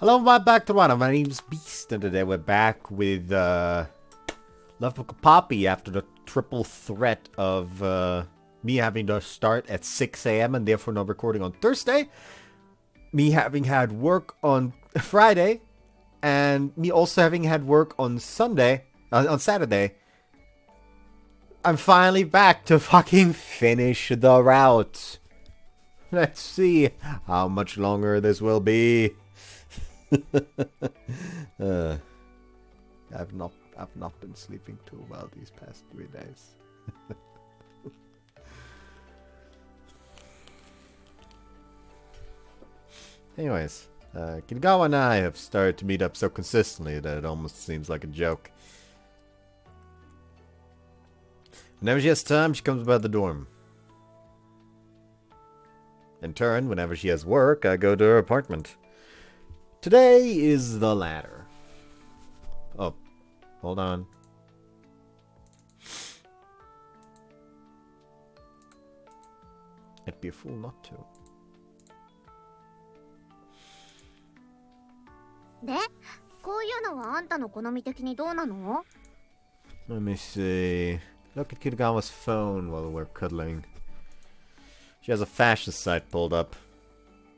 Hello, back to one. My name's Beast, and today we're back with LOVEPICAL-POPPY after the triple threat of me having to start at 6 a.m. and therefore no recording on Thursday, me having had work on Friday, and me also having had work on Saturday. I'm finally back to fucking finish the route. Let's see how much longer this will be. I've not been sleeping too well these past 3 days. Anyways, Kinagawa and I have started to meet up so consistently that it almost seems like a joke. Whenever she has time, she comes by the dorm. In turn, whenever she has work, I go to her apartment. Today is the latter. Oh, hold on. I'd be a fool not to. で、こういうのはあんたの好み的にどうなの? Let me see. Look at Kitagawa's phone while we're cuddling. She has a fashion site pulled up.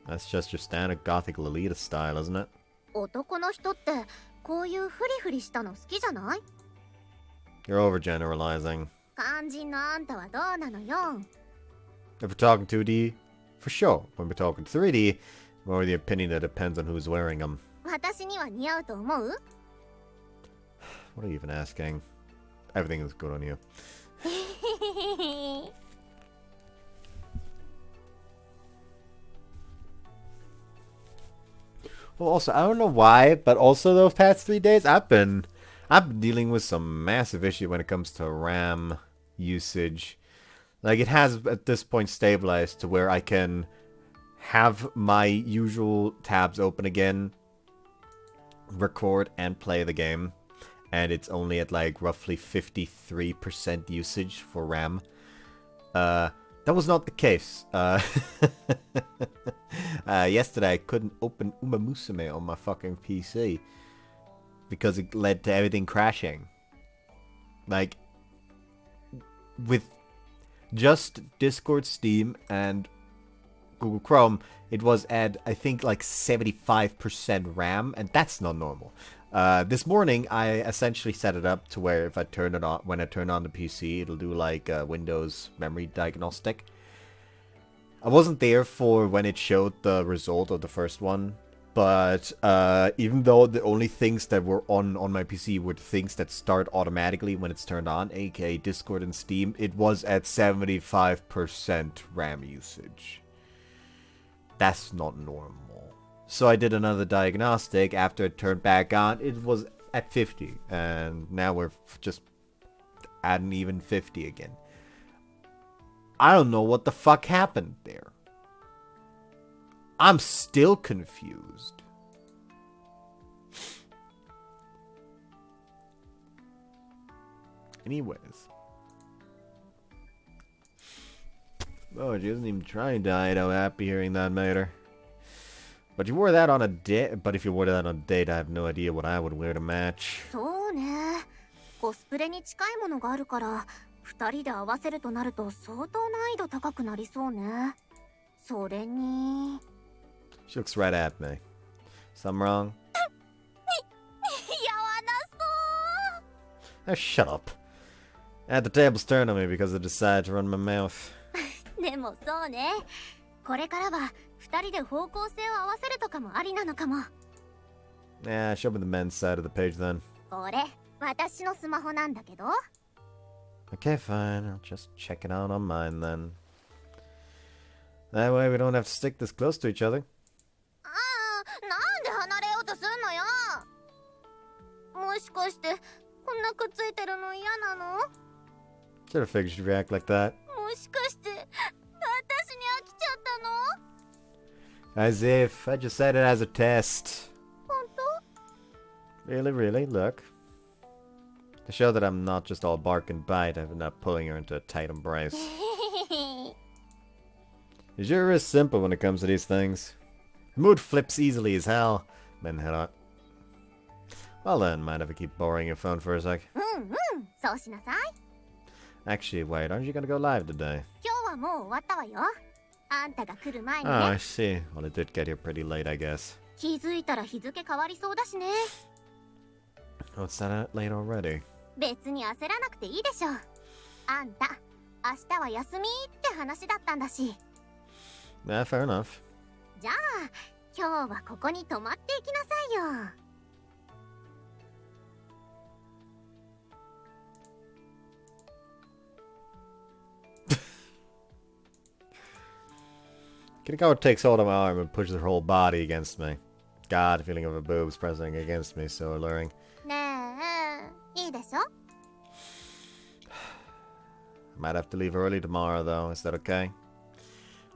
That's just your standard gothic Lolita style, isn't it? 男の人ってこういうフリフリしたの好きじゃない? You're overgeneralizing. 肝心のあんたはどうなのよ? If we're talking 2D, for sure. When we're talking 3D, more the opinion that depends on who's wearing them. 私には似合うと思う? What are you even asking? Everything is good on you. Well, also, I don't know why, but also those past 3 days, I've been dealing with some massive issue when it comes to RAM usage. Like, it has at this point stabilized to where I can have my usual tabs open again, record and play the game, and it's only at like roughly 53% usage for RAM. That was not the case. Yesterday I couldn't open Uma Musume on my fucking PC because it led to everything crashing. Like, with just Discord, Steam, and Google Chrome, it was at, I think, like 75% RAM, and that's not normal. This morning, I essentially set it up to where if I turn it on, when I turn on the PC, it'll do like Windows memory diagnostic. I wasn't there for when it showed the result of the first one, but even though the only things that were on my PC were things that start automatically when it's turned on, aka Discord and Steam, it was at 75% RAM usage. That's not normal. So I did another diagnostic. After it turned back on, it was at 50. And now we're just at an even 50 again. I don't know what the fuck happened there. I'm still confused. Anyways. Oh, she isn't even trying to die. I'm happy hearing that, Mater. But you wore that on a date. But if you wore that on a date, I have no idea what I would wear to match. そうね。コスプレに近いものがあるから、二人で合わせるとなると相当難易度高くなりそうね。それに。She looks right at me. Something wrong? やわなそう。Oh, shut up. And the tables turned on me because I decided to run my mouth. でもそうね。これからは二人で方向性を合わせるとかもありなのかも。Yeah, show me the men's side of the page then. これ、私のスマホなんだけど。Okay, fine. I'll just check it out on mine then. That way we don't have to stick this close to each other. ああ、なんで離れようとすんのよ。もしかしてこんなくっついてるの嫌なの? Should have figured she'd react like that. もしかして私に飽きちゃったの? As if. I just said it as a test. 本当? Really? Look. To show that I'm not just all bark and bite, I'm not pulling her into a tight embrace. It sure is simple when it comes to these things. Her mood flips easily as hell, then head out. Well then, mind if I keep borrowing your phone for a sec? そうしなさい。Actually, wait, aren't you gonna go live today? 今日はもう終わったわよ。あんたが来る前に Oh, ね。 I see. Well, it did get here pretty late, I guess. 気づいたら日付変わりそうだしね。Oh, it's that late already? 別に焦らなくていいでしょ。あんた、明日は休みって話だったんだし。Yeah, fair enough. じゃあ、今日はここに泊まっていきなさいよ。Yumeka-Route takes hold of my arm and pushes her whole body against me. God, the feeling of her boobs pressing against me, so alluring. ねえ、いいでしょ？ Might have to leave early tomorrow, though. Is that okay? I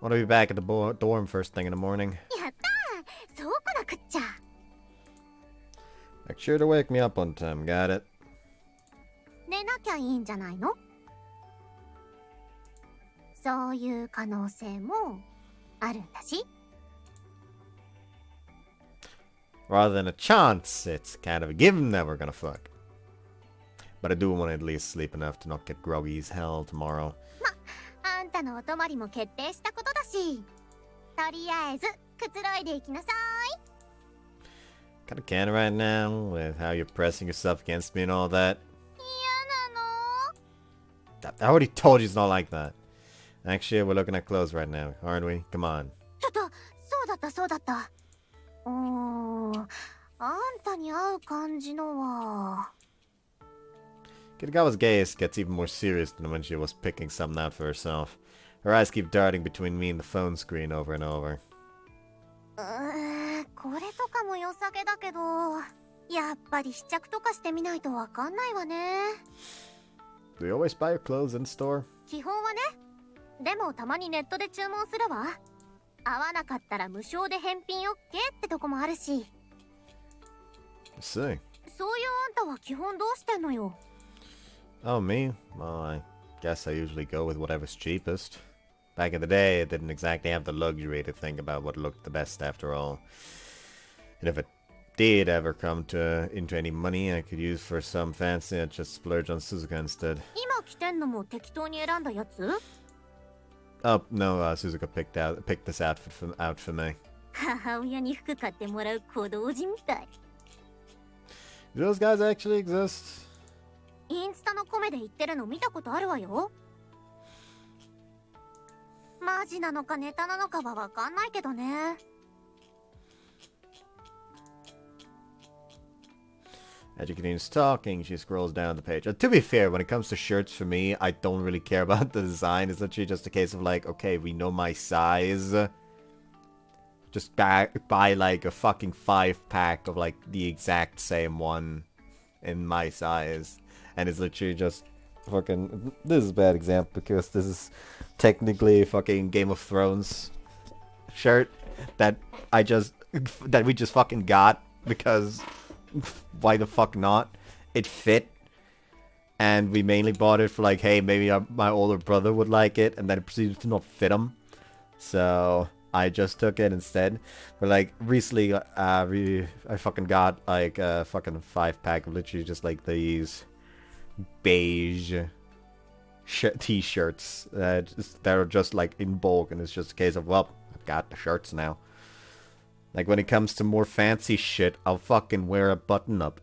want to be back at the dorm first thing in the morning. やったー！そうこなくっちゃ。Make sure to wake me up on time, got it? 寝なきゃいいんじゃないの？そういう可能性もあるんだし。Rather than a chance, it's kind of a given that we're gonna fuck. But I do want to at least sleep enough to not get groggy as hell tomorrow. あんたのお泊まりも決定したことだし。とりあえず、くつろいでいきなさい。 Kinda can right now, with how you're pressing yourself against me and all that. 嫌なの？ I already told you it's not like that. Actually, we're looking at clothes right now, aren't we? Come on. ちょっと、そうだったそうだった。あんたに合う感じのは。Kitagawa's gaze gets even more serious than when she was picking something out for herself. Her eyes keep darting between me and the phone screen over and over. これとかも良さげだけど、やっぱり試着とかしてみないとわかんないわね。Do you always buy your clothes in store? 基本はね。でもたまにネットで注文するわ。合わなかったら無償で返品 OK ってとこもあるし。I see. そういうあんたは基本どうしてんのよ。Oh, me? Well, I guess I usually go with whatever's cheapest. Back in the day, I didn't exactly have the luxury to think about what looked the best after all. And if it did ever come into any money I could use for some fancy, I'd just splurge on Suzuka instead. 今着てんのも適当に選んだやつ？ Oh, no, Suzuka picked this out for me. 母親に服買ってもらう小道寺みたい。Do those guys actually exist? インスタのコメで言ってるの見たことあるわよ。マジなのかネタなのかはわかんないけどね。As she continues talking, she scrolls down the page. To be fair, when it comes to shirts for me, I don't really care about the design. It's literally just a case of like, okay, we know my size. Just buy like a fucking 5-pack of like the exact same one in my size. And it's literally just fucking... This is a bad example because this is technically a fucking Game of Thrones shirt that we just fucking got because... Why the fuck not? It fit. And we mainly bought it for like, hey, maybe my older brother would like it. And then it proceeded to not fit him. So I just took it instead. But like recently, I fucking got like a fucking 5-pack of literally just like these beige t-shirts that are just like in bulk. And it's just a case of, well, I've got the shirts now. Like, when it comes to more fancy shit, I'll fucking wear a button-up.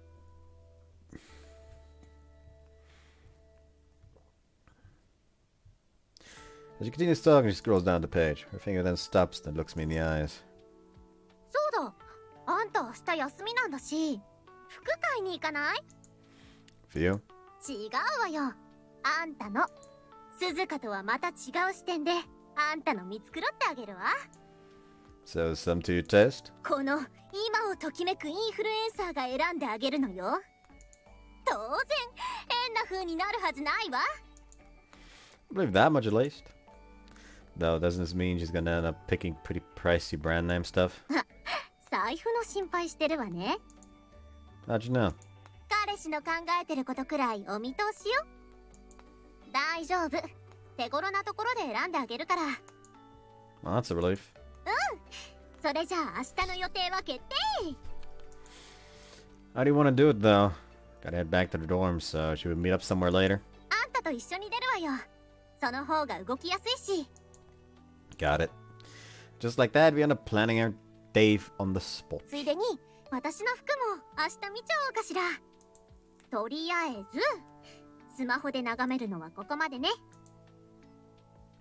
As she continues talking, she scrolls down the page. Her finger then stops, then looks me in the eyes. そうだ。あんた明日休みなんだし、服買いに行かない？ For you? 違うわよ。あんたの。鈴鹿とはまた違う視点で、あんたの見繕ってあげるわ。So, some to your taste? この今をときめくインフルエンサーが選んであげるのよ。当然変な風になるはずないわ。I believe that much at least. Though, doesn't this mean she's gonna end up picking pretty pricey brand name stuff? 財布の心配してるわね。How'd you know? 彼氏の考えてることくらいお見通しよ。大丈夫。手頃なところで選んであげるから。Well, that's a relief. それじゃあ明日の予定は決定。How do you want to do it, though? Gotta head back to the dorms, so should we meet up somewhere later? あんたと一緒に出るわよ。その方が動きやすいし。Got it. Just like that, we end up planning our day on the spot. ついでに、私の服も明日見ちゃおうかしら。とりあえず、スマホで眺めるのはここまでね。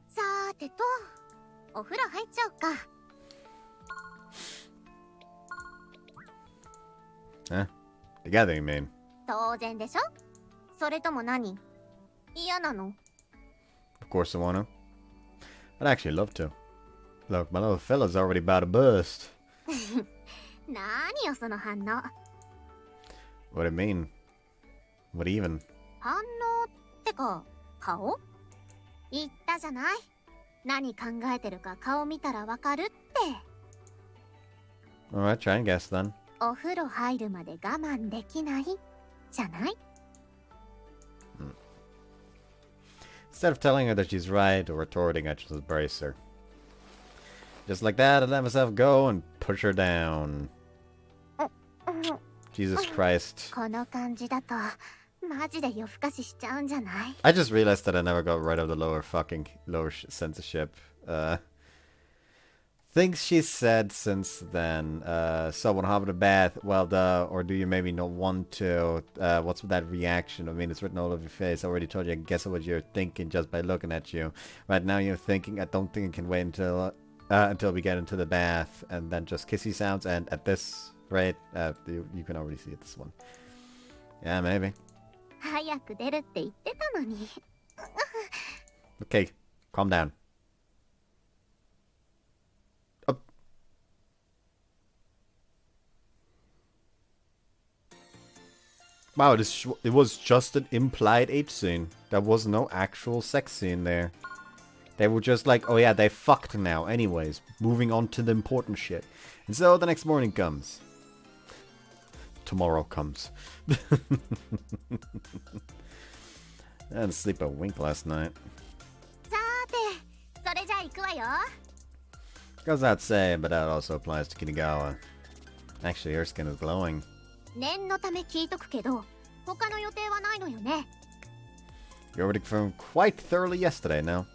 さーてと、お風呂入っちゃおうか。Huh? Together, you mean? 当然でしょ？それとも何？嫌なの？ Of course I want to. I'd actually love to. Look, my little fella's already about to burst. 何よその反応。What do you mean? What even? 反応ってか、顔？言ったじゃない。何考えてるか顔見たらわかるって。Alright, try and guess then. お風呂入るまで我慢できないじゃない？ Instead of telling her that she's right or retorting, I just embrace her. Just like that, I let myself go and push her down. Jesus Christ. この感じだとマジで夜更かししちゃうんじゃない？ I just realized that I never got rid of the lower censorship. Things she said since then. So when hop in the bath, well, or do you maybe not want to? What's with that reaction? I mean, it's written all over your face. I already told you, I guess what you're thinking just by looking at you. Right now you're thinking, I don't think I can wait until we get into the bath, and then just kissy sounds, and at this rate, you can already see it, this one. Yeah, maybe. 早く出るって言ってたのに。Okay, calm down. Wow, it was just an implied H scene. There was no actual sex scene there. They were just like, oh yeah, they fucked now. Anyways, moving on to the important shit. And so the next morning comes. Tomorrow comes. I didn't sleep a wink last night. さーて、それじゃあ行くわよ。 Goes without saying, but that also applies to Kinigawa. Actually, her skin is glowing. 念のため聞いとくけど、他の予定はないのよね。 You already confirmed quite thoroughly yesterday now.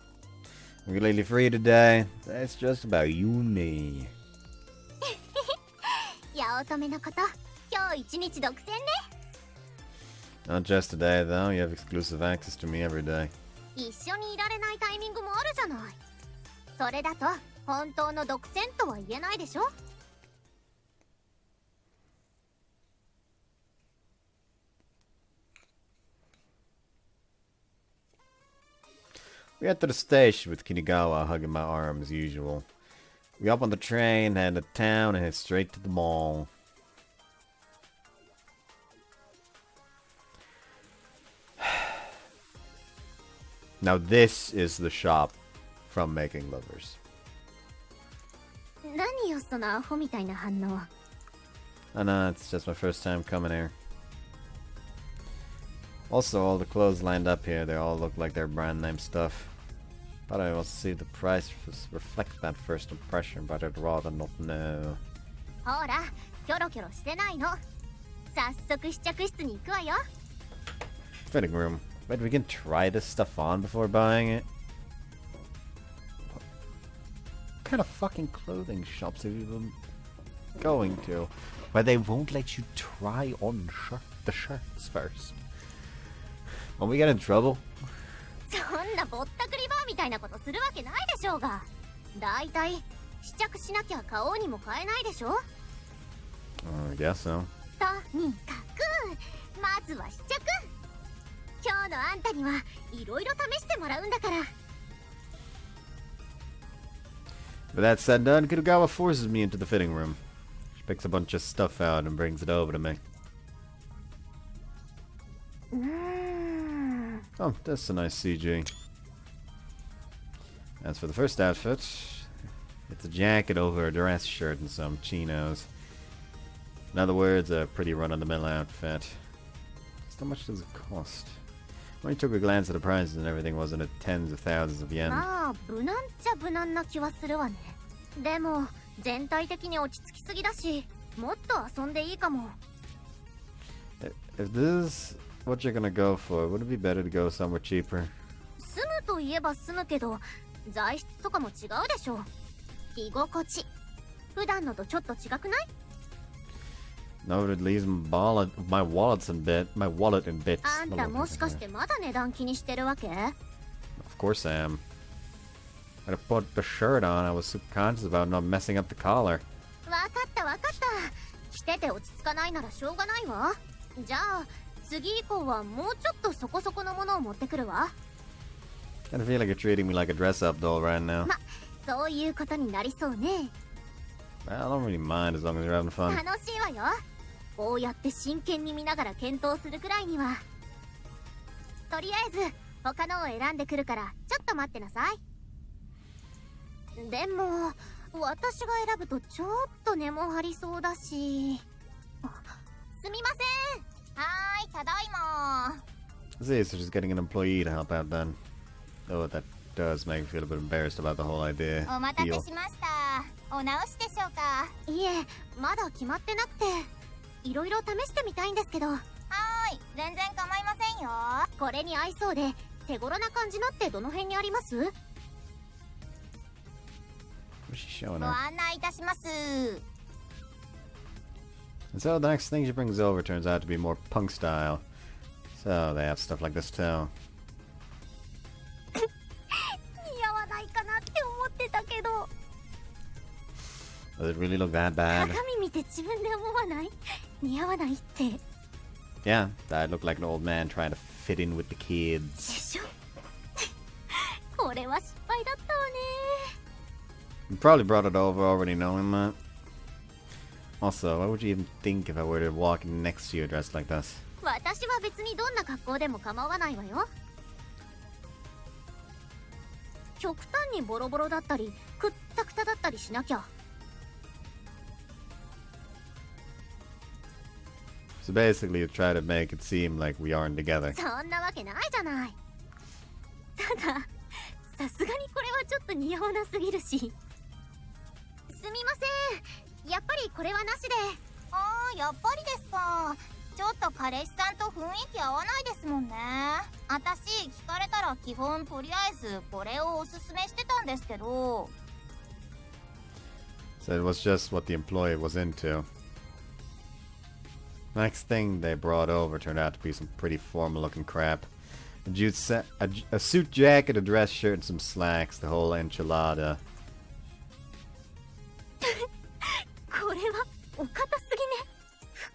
I'm completely free today. It's just about you and me. 八乙女のこと、今日一日独占ね。 Not just today, though. You have exclusive access to me every day. 一緒にいられないタイミングもあるじゃない。それだと本当の独占とは言えないでしょ。 We head to the station with Kinigawa hugging my arm as usual. We hop on the train, head to town, and head straight to the mall. Now this is the shop from Making Lovers. 何よそのアホみたいな反応。 I know, it's just my first time coming here. Also, all the clothes lined up here, they all look like they're brand name stuff. But I also see the price reflect that first impression, but I'd rather not know. ほら、キョロキョロしてないの。早速試着室に行くわよ。 Fitting room. Wait, we can try this stuff on before buying it? What kind of fucking clothing shops have you been going to? Where they won't let you try on the shirts first? When we get in trouble? そんなぼったくりバーみたいなことするわけないでしょうが。だいたい試着しなきゃ買おうにも買えないでしょ。 I guess so. とにかくまずは試着。今日のあんたにはいろいろ試してもらうんだから。 With that said and done, Kirigawa forces me into the fitting room. She picks a bunch of stuff out and brings it over to me. Oh, that's a nice CG. As for the first outfit, it's a jacket over a dress shirt and some chinos. In other words, a pretty run-of-the-mill outfit. Just how much does it cost? When I took a glance at the prices and everything, wasn't it tens of thousands of yen? まあ無難っちゃ無難な気はするわね。でも全体的に落ち着きすぎだし、もっと遊んでいいかも。If this is what you're gonna go for, would it be better to go somewhere cheaper? 住むといえば住むけど、材質とかも違うでしょ。居心地。普段のとちょっと違くない？ No, it leaves my wallet in bits. あんたもしかしてまだ値段気にしてるわけ？ Of course I am. When I put the shirt on, I was subconscious about not messing up the collar. わかったわかった。着てて落ち着かないならしょうがないわ。じゃあ次以降はもうちょっとそこそこのものを持ってくるわ。I feel like you're treating me like a dress-up doll right now. ま、そういうことになりそうね。I don't really mind as long as you're having fun. 楽しいわよ。こうやって真剣に見ながら検討するくらいには。とりあえず他のを選んでくるからちょっと待ってなさい。でも私が選ぶとちょっと根も張りそうだし。すみません。はーい、ただいま。See, so just getting an employee to help out then. Oh, that does make me feel a bit embarrassed about the whole idea. お待たせしました。お直しでしょうか？いえ、まだ決まってなくて、いろいろ試してみたいんですけど。はーい、全然構いませんよ。これに合いそうで手頃な感じのってどの辺にあります？ What's she showing ご her? 案内いたします。And so the next thing she brings over turns out to be more punk style. So they have stuff like this too. 似合わないかなって思ってたけど。Does it really look that bad? 鏡見て自分で思わない？似合わないって。Yeah, that looked like an old man trying to fit in with the で kids. しょ？これは失敗だったわね。You probably brought it over already knowing that. Also, why would you even think if I were to walk next to you dressed like this? 私は別にどんな格好でも構わないわよ。極端にボロボロだったりくったくただったりしなきゃ。So basically you try to make it seem like we aren't together. そんなわけないじゃない。たださすがにこれはちょっと似合わなすぎるし。すみません、やっぱりこれはなしで。ああ、やっぱりですか。ちょっと彼氏さんと雰囲気合わないですもんね。私聞かれたら基本とりあえずこれをおすすめしてたんですけど。 So it was just what the employee was into. Next thing they brought over turned out to be some pretty formal looking crap. A suit jacket, a dress shirt, and some slacks. The whole enchilada. これはお堅すぎね。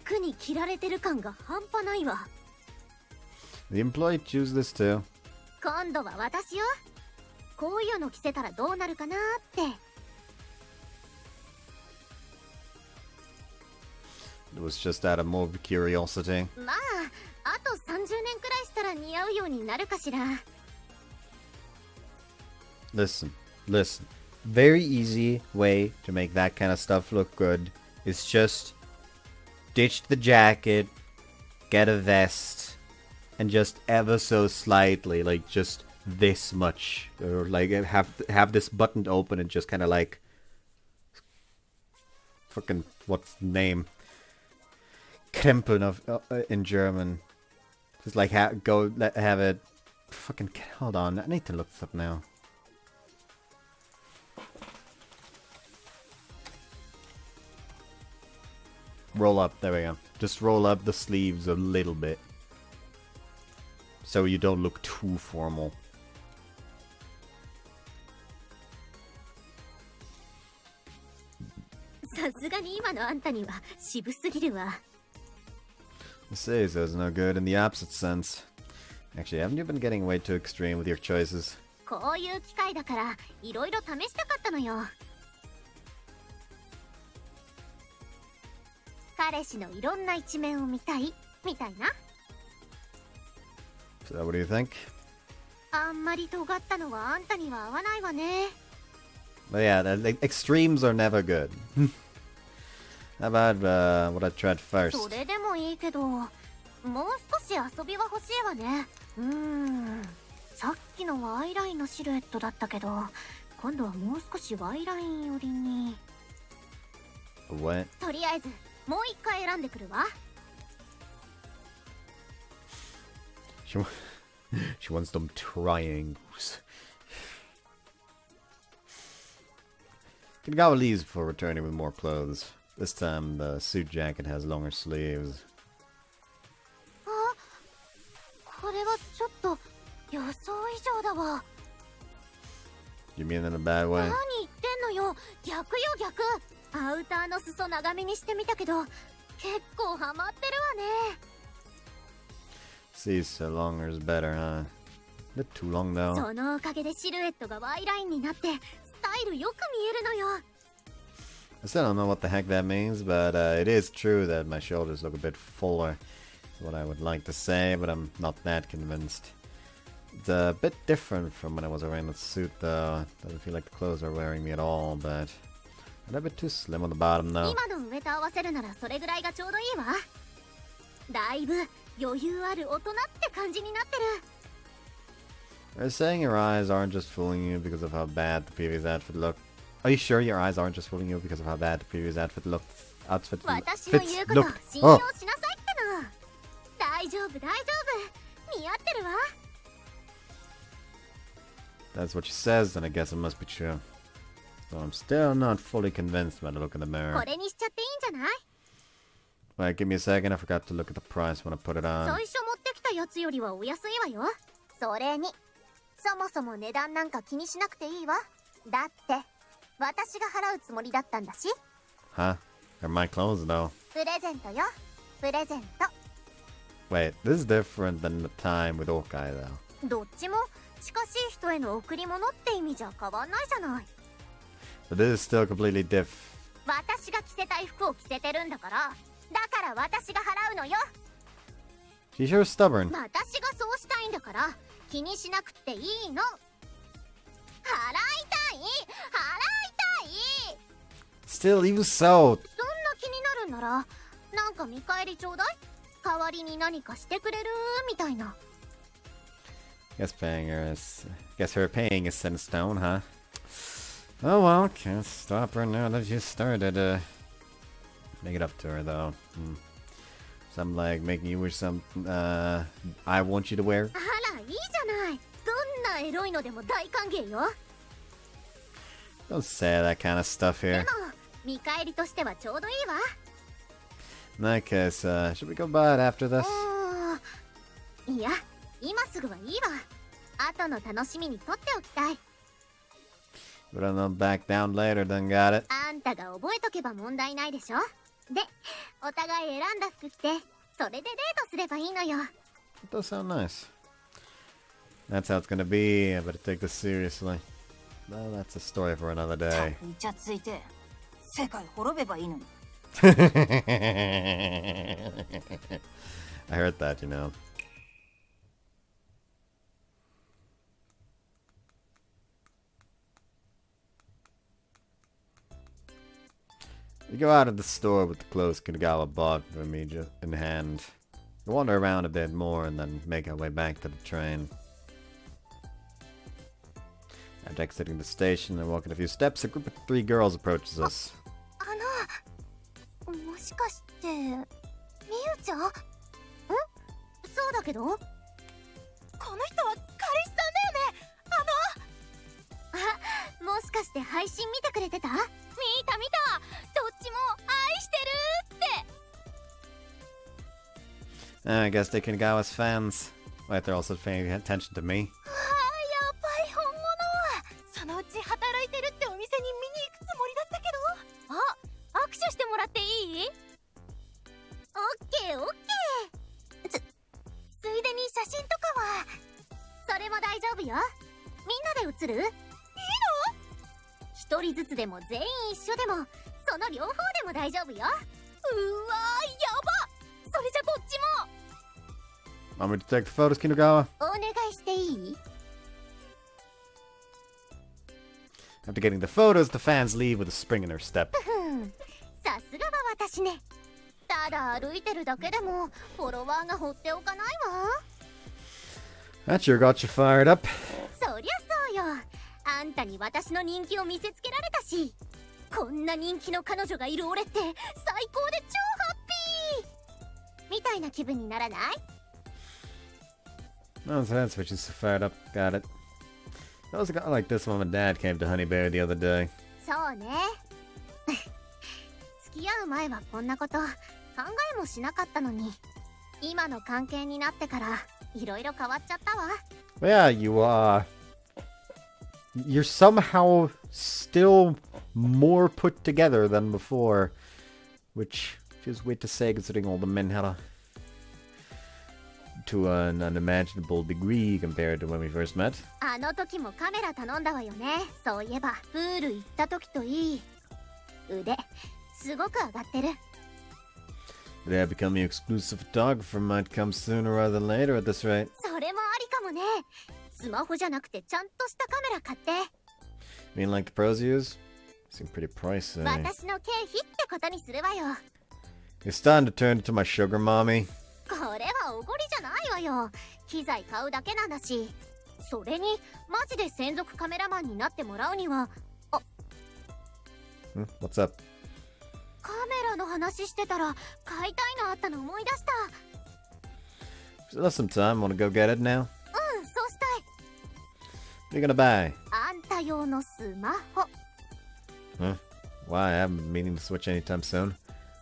服に着られてる感が半端ないわ。 The employee chose this too. 今度は私よ。こういうの着せたらどうなるかなって。It was just out of more curiosity. まあ、あと30年くらいしたら似合うようになるかしら。 Listen. Very easy way to make that kind of stuff look good is just ditch the jacket, get a vest, and just ever so slightly, like just this much, or like have this buttoned open and just kind of like fucking what's the name? Krempeln of in German. Just like have it. Fucking hold on, I need to look this up now. Roll up, there we go. Just roll up the sleeves a little bit. So you don't look too formal.さすがに今のあんたには渋すぎるわ。Say so is no good in the opposite sense. Actually, haven't you been getting way too extreme with your choices? こういう機会だからいろいろ試したかったのよ。彼氏のいろんな一面を見たいみたいな。 So what do you think? あんまり尖ったのはあんたには合わないわね。 But yeah, extremes are never good. How about what I tried first? それでもいいけど、もう少し遊びは欲しいわね。さっきのはアイラインのシルエットだったけど、今度はもう少し Y ライン寄りに。 What? とりあえずもう一回選んでくるわ。She wants them triangles. Kagawa leaves before returning with more clothes. This time the suit jacket has longer sleeves. あ、これはちょっと予想以上だわ。 You mean in a bad way? 何言ってんのよ。逆よ逆。アウターの裾長めにしてみたけど、結構ハマってるわね。 See, so longer is better, huh? Bit too long though. そのおかげでシルエットが Y ラインになってスタイルよく見えるのよ。 I still don't know what the heck that means, but it is true that my shoulders look a bit fuller. That's what I would like to say, but I'm not that convinced. It's a bit different from when I was wearing the suit though. Doesn't feel like the clothes are wearing me at all, but a bit too slim on the bottom though. 今の上と合わせるならそれぐらいがちょうどいいわ。だいぶ余裕ある大人って感じになってる。 Are you saying your eyes aren't just fooling you because of how bad the previous outfit looked? Are you sure your eyes aren't just fooling you because of how bad the previous outfit looked? 私の言うことを信用しなさいっての。大丈夫大丈夫。似合ってるわ。 That's what she says, then I guess it must be true. Though I'm still not fully convinced by the look in the mirror. これにしちゃっていいんじゃない？ Wait, give me a second. I forgot to look at the price when I put it on. 最初持ってきたやつよりはお安いわよ。それにそもそも値段なんか気にしなくていいわ。だって私が払うつもりだったんだし。 Huh? They're my clothes, though. プレゼントよ。プレゼント。 Wait, this is different than the time with Okai, though. どっちも近しい人への贈り物って意味じゃ変わんないじゃない。 But this is still completely diff. 私が着せたい服を着せてるんだから、だから私が払うのよ。 She's sure stubborn. 私がそうしたいんだから気にしなくていいの。払いたい払いたい。 Still, even so. そんな気になるんならなんか見返りちょうだい。代わりに何かしてくれるみたいな。 Guess her paying is set in stone, huh? Oh well, can't stop her now that you started. Make it up to her though. Some like making you wish some I want you to wear. あらいいじゃない。どんなエロいのでも大歓迎よ。 Don't say that kind of stuff で here. も見返りとしてはちょうどいいわ。 In that case, should we go buy it after this? いや今すぐはいいわ。後の楽しみにとっておきたい。 But I'll back down later, then got it. あんたが覚えとけば問題ないでしょ。でお互い選んだ服着てそれでデートすればいいのよ。 It does sound nice. That's how it's gonna be. I better take this seriously. Well, that's a story for another day. イチャついて世界滅べばいいのに。 I heard that, you know. We go out of the store with the clothes Kagawa bought for me just in hand. We wander around a bit more and then make our way back to the train. After exiting the station and walking a few steps, a group of 3 girls approaches us. もしかしてみゆちゃん？そうだけどこの人は彼氏さんだよね。もしかして配信見てくれてた？見た見た。どっちも愛してるって。 I guess they're Kagawa's fans. Wait, they're also paying attention to me. やばい本物。そのうち働いてるってお店に見に行くつもりだったけど。握手してもらっていい？オッケーオッケー。ついでに写真とかは。それも大丈夫よ。みんなで写る？いいの？一人ずつでも全員一緒でもその両方でも大丈夫よ。うわーやば。それじゃこっちも。 Want me to take the photos, Kinagawa? お願いしていい？ After getting the photos, the fans leave with a spring in their step. さすがは私ね。ただ歩いてるだけでもフォロワーが放っておかないわ。 That sure got you fired up. そりゃそうよ。あんたに私の人気を見せつけられたし、こんな人気の彼女がいる俺って最高で超ハッピーみたいな気分にならない？ Oh, so that's what she's so fired up. Got it. I also got like this when my dad came to Honeyberry the other day. そうね。付き合う前はこんなこと考えもしなかったのに、今の関係になってからいろいろ変わっちゃったわ。Yeah, you're somehow still more put together than before, which feels weird to say considering all the men had to an unimaginable degree compared to when we first met. あの時もカメラ頼んだわよね。そういえばプール行った時といい。腕すごく上がってる。Today becoming exclusive photographer might come sooner rather than later at this rate. それもありかもね。スマホじゃなくてちゃんとしたカメラ買って。You mean like the pros use? Seem pretty pricey. 私の経費ってことにするわよ。You're starting to turn into my sugar mommy. これはおごりじゃないわよ。機材買うだけなんだし。それにマジで専属カメラマンになってもらうには。What's up? カメラの話してたら買いたいのあったの思い出した。Still have some time. Wanna go get it now? そうしたい。What are you gonna buy? あんた用のスマホ。Huh? Why? I haven't been meaning to switch anytime soon.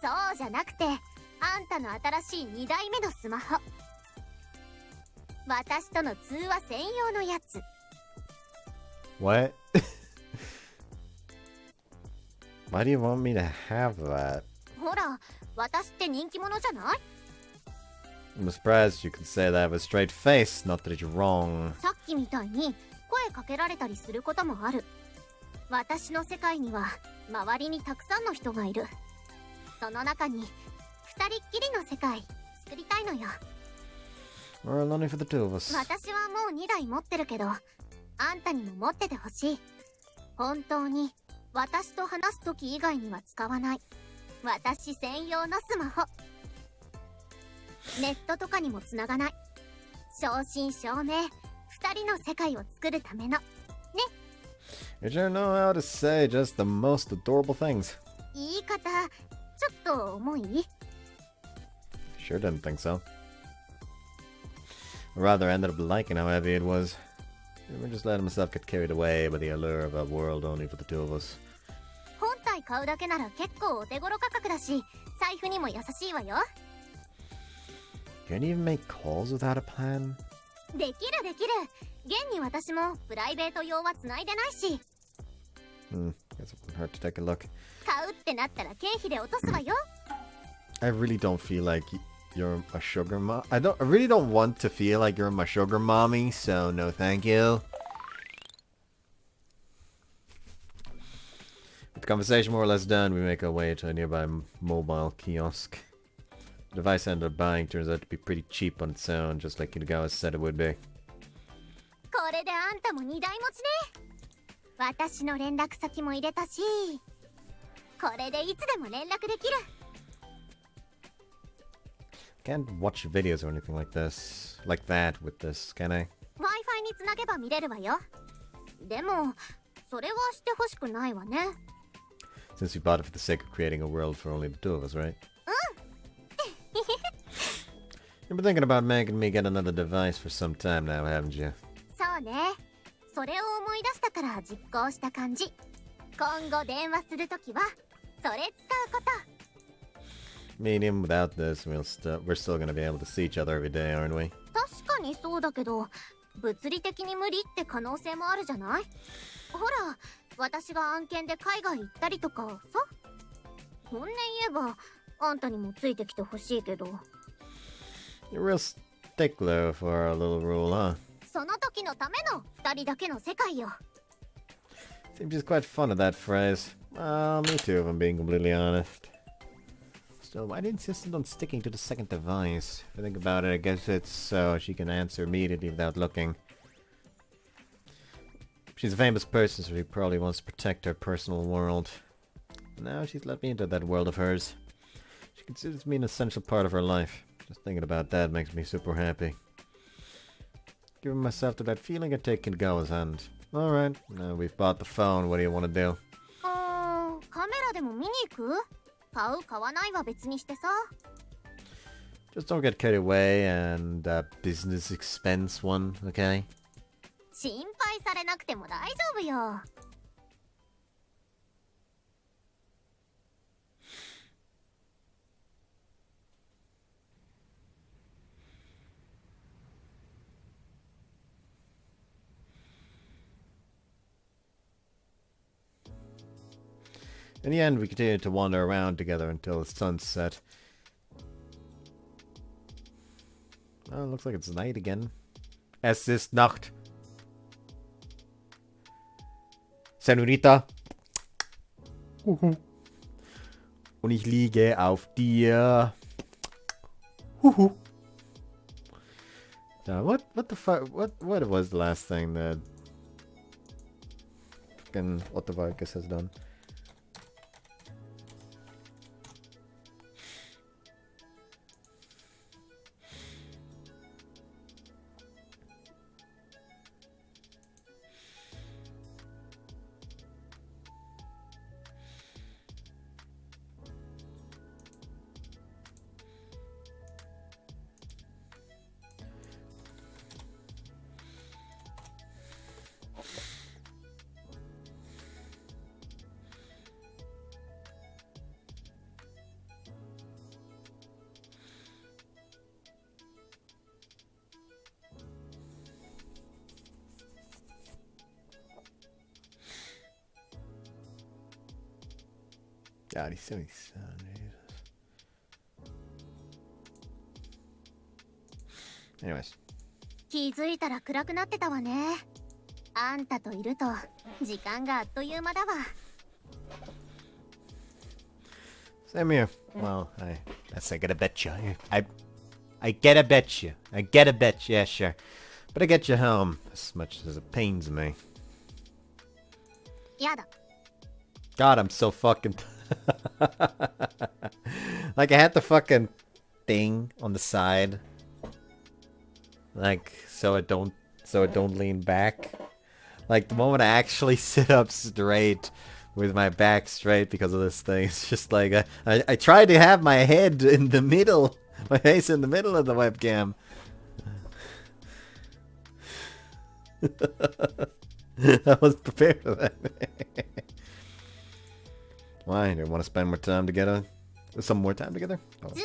そうじゃなくて、あんたの新しい2代目のスマホ。私との通話専用のやつ。What? Why do you want me to have that? ほら、私って人気者じゃない？ I'm surprised you can say that with a straight face. Not that you're wrong. さっきみたいに声かけられたりすることもある。私の世界には周りにたくさんの人がいる。その中に2人っきりの世界作りたいのよ。Or only for the two of us. 私はもう2台持ってるけど、あんたにも持っててほしい。本当に私と話す時以外には使わない。私専用のスマホ。ネットとかにもつながない。正真正銘、2人の世界を作るための。ね。You sure know how to say just the most adorable things. 言い方、ちょっと重い？ Sure didn't think so. Or rather, ended up liking how heavy it was. We're just letting myself get carried away by the allure of a world only for the two of us. 本体買うだけなら結構お手頃価格だし、財布にも優しいわよ。Can't even make calls without a plan? できるできる。現に私もプライベート用は繋いでないし。Guess it wouldn't hurt to take a look. 買うってなったら経費で落とすわよ。I really don't feel like you're a sugar mom. I really don't want to feel like you're my sugar mommy, so no thank you. With the conversation more or less done, we make our way to a nearby mobile kiosk. The device I ended up buying turns out to be pretty cheap on its own, just like Kitagawa said it would be. これであんたも2台持ちね。私の連絡先も入れたし、これでいつでも連絡できる。Can't watch videos or anything like that with this, can I? Wi-Fi につなげば見れるわよ。でも、それはしてほしくないわね。Since you bought it for the sake of creating a world for only the two of us, right? You've been thinking about making me get another device for some time now, haven't you? そうね。それを思い出したから実行した感じ。今後電話するときは、それ使うこと。Meaning, without this, we're still gonna be able to see each other every day, aren't we? 確かにそうだけど、物理的に無理って可能性もあるじゃない？ほら、私が案件で海外行ったりとかさ。本音言えば、あんたにもついてきてほしいけど。You're a real stickler for our little rule, huh? その時のための2人だけの世界よ。Seems just quite fun of that phrase. Well, me too, if I'm being completely honest. Still, why did insistent on sticking to the second device? If I think about it, I guess it's so she can answer immediately without looking. She's a famous person, so she probably wants to protect her personal world. Now she's let me into that world of hers. She considers me an essential part of her life. Just thinking about that makes me super happy. Giving myself to that feeling, I take Kitagawa's hand. Alright, now we've bought the phone, what do you want to do? カメラでも見に行く？買う買わないは別にしてさ。Just don't get carried away and business expense one, okay? 心配されなくても大丈夫よ。In the end, we continued to wander around together until the sunset. Oh, looks like it's night again. Es ist Nacht. Senorita. Und ich liege auf dir. What the fuck? What was the last thing that fucking Otto Vargas has done? God, he's 77. Jesus. Anyways. 気づいたら暗くなってたわね。あんたといると時間があっという間だわ。Same here. Well, I gotta bet you. I gotta bet you. I gotta bet you. Yeah, sure. But I get you home as much as it pains me. やだ。 God, I'm so fucking... Like, I had the fucking thing on the side. Like, so it don't lean back. Like, the moment I actually sit up straight with my back straight because of this thing, it's just like, I tried to have my head in the middle, my face in the middle of the webcam. I was prepared for that. Why? Do you want to spend more time together? Some more time together? Oh. ずーっ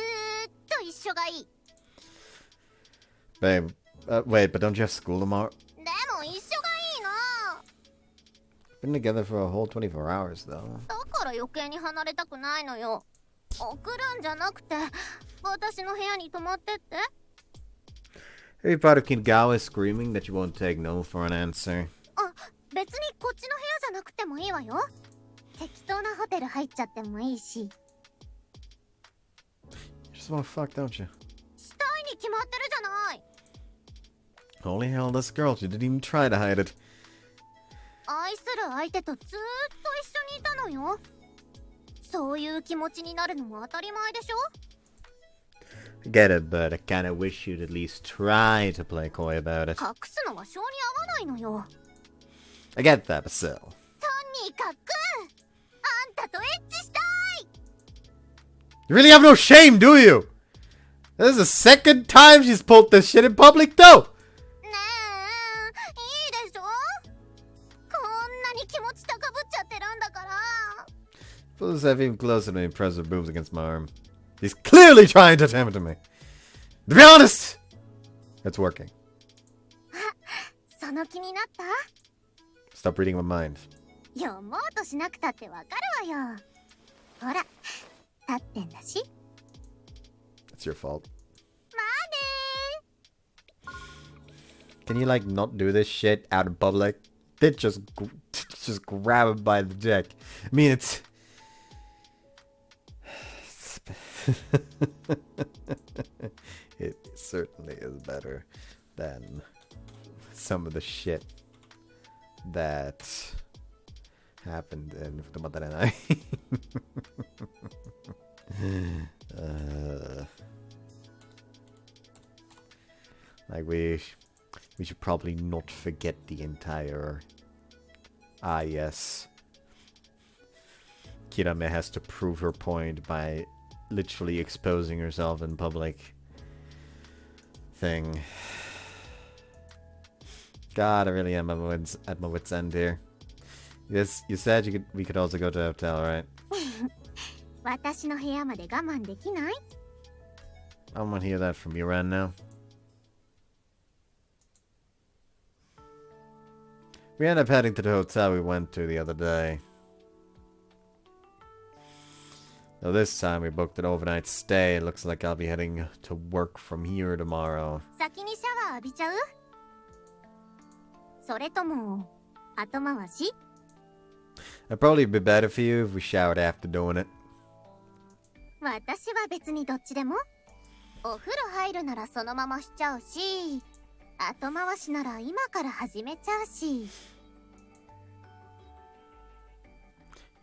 と一緒がいい。 Babe, wait, but don't you have school tomorrow? でも一緒がいいの。 Been together for a whole 24 hours, though. だから余計に離れたくないのよ。送るんじゃなくて、私の部屋に泊まってって。 Every part of Kingawa is screaming that you won't take no for an answer. あ、別にこっちの部屋じゃなくてもいいわよ。適当なホテル入っちゃってもいいし。 You just wanna fuck, don't you? したいに決まってるじゃない。 Holy hell, this girl, she didn't even try to hide it. 愛する相手とずーっと一緒にいたのよ。そういう気持ちになるのも当たり前でしょ。 I get it, but I kinda wish you'd at least try to play coy about it. 隠すのは性に合わないのよ。 I get that, but still. とにかくあんたとエッチしたい。 You really have no shame, do you? This is the second time she's pulled this shit in public, though! ねえ、いいでしょ。こんなに気持ち高ぶっちゃってるんだから。 Pulls have even closer to impressive moves against my arm. He's clearly trying to tempt me. To be honest, it's working. その気になった？ Stop reading my mind. 読もうとしなくたってわかるわよ。ほら、立ってんだし。 It's your fault. まあね。 Can you, like, not do this shit out in public? Did just grab him by the dick. I mean, it's... It certainly is better than some of the shit that happened in Futomatare Like, we should probably not forget the entire... Ah, yes. Kirame has to prove her point by literally exposing herself in public. thing. God, I really am at my wit's end here. Yes, you said we could also go to a hotel, right? 私の部屋まで我慢できない？ I don't want to hear that from you right now. We end up heading to the hotel we went to the other day. Though this time we booked an overnight stay. It looks like I'll be heading to work from here tomorrow. 先にシャワー浴びちゃう？それとも後回し？ It'd probably be better for you if we showered after doing it. 私は別にどっちでも。お風呂入るならそのまましちゃうし、後回しなら今から始めちゃうし。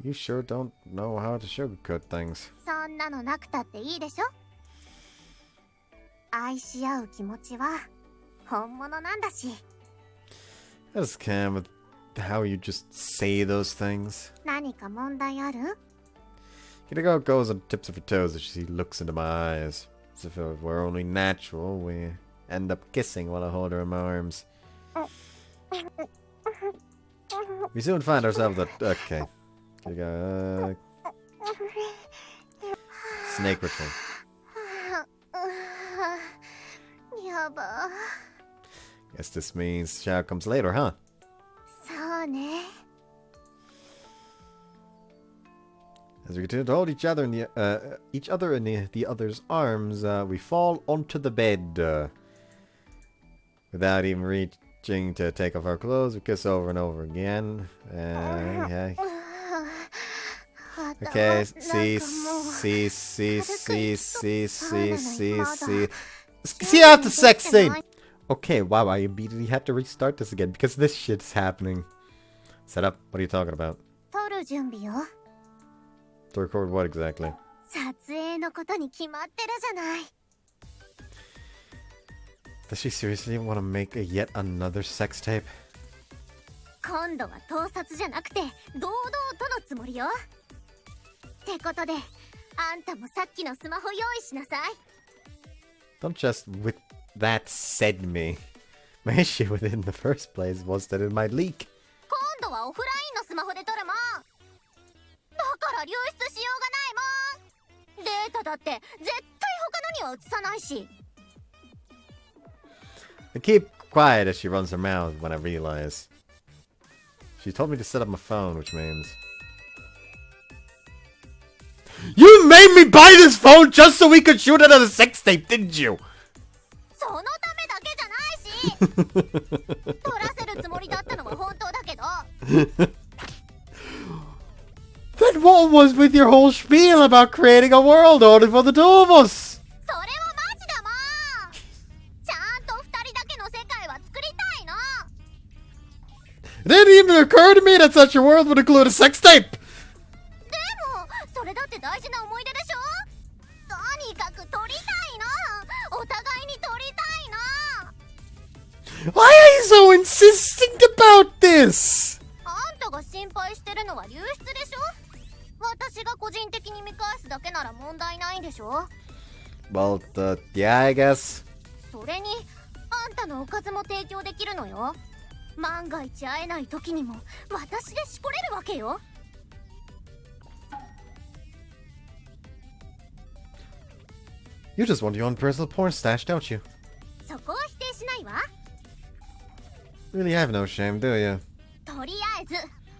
You sure don't know how to sugarcoat things. そんなのなくたっていいでしょ。愛し合う気持ちは本物なんだし。I just can't with how you just say those things. 何か問題ある？ Yumeka goes on tips of her toes as she looks into my eyes. As if it were only natural, we end up kissing while I hold her in my arms. We soon find ourselves at... Okay. Here we go. Snake ritual. やば。 Guess this means shower comes later, huh? そうね。 As we continue to hold each other in the other's arms, we fall onto the bed. Without even reaching to take off our clothes, we kiss over and over again. Yeah. Okay, see after sex scene! Okay, wow, I immediately had to restart this again because this shit's happening. Set up, what are you talking about? 撮る準備よ。 To record what exactly? 撮影のことに決まってるじゃない。 Does she seriously want to make yet another sex tape? 今度は盗撮じゃなくて堂々とのつもりよ。ってことで、あんたもさっきのスマホ用意しなさい。 Don't just with that said me. My issue with it in the first place was that it might leak. 今度はオフラインのスマホで撮るもん。だから流出しようがないもん。データだって絶対他のには映さないし。 I keep quiet as she runs her mouth when I realize. She told me to set up my phone, which means... You made me buy this phone just so we could shoot another sex tape, didn't you? そのためだけじゃないし。撮らせるつもりだったのは本当だけど。 Then what was with your whole spiel about creating a world only for the two of us? それはマジだもん。ちゃんと二人だけの世界は作りたいの。 It didn't even occur to me that such a world would include a sex tape! でもそれだって大事な思い出でしょ。とにかく撮りたいの。お互いに撮りたいの。 Why are you so insistent about this? あんたが心配してるのは流出でしょ。私が個人的に見返すだけなら問題ないんでしょ。 Well, yeah, I guess. それにあんたのおかずも提供できるのよ。万が一会えない時にも私でしこれるわけよ。 You just want your own personal porn stash, don't you? そこは否定しないわ。 Really have no shame, do you? とりあえず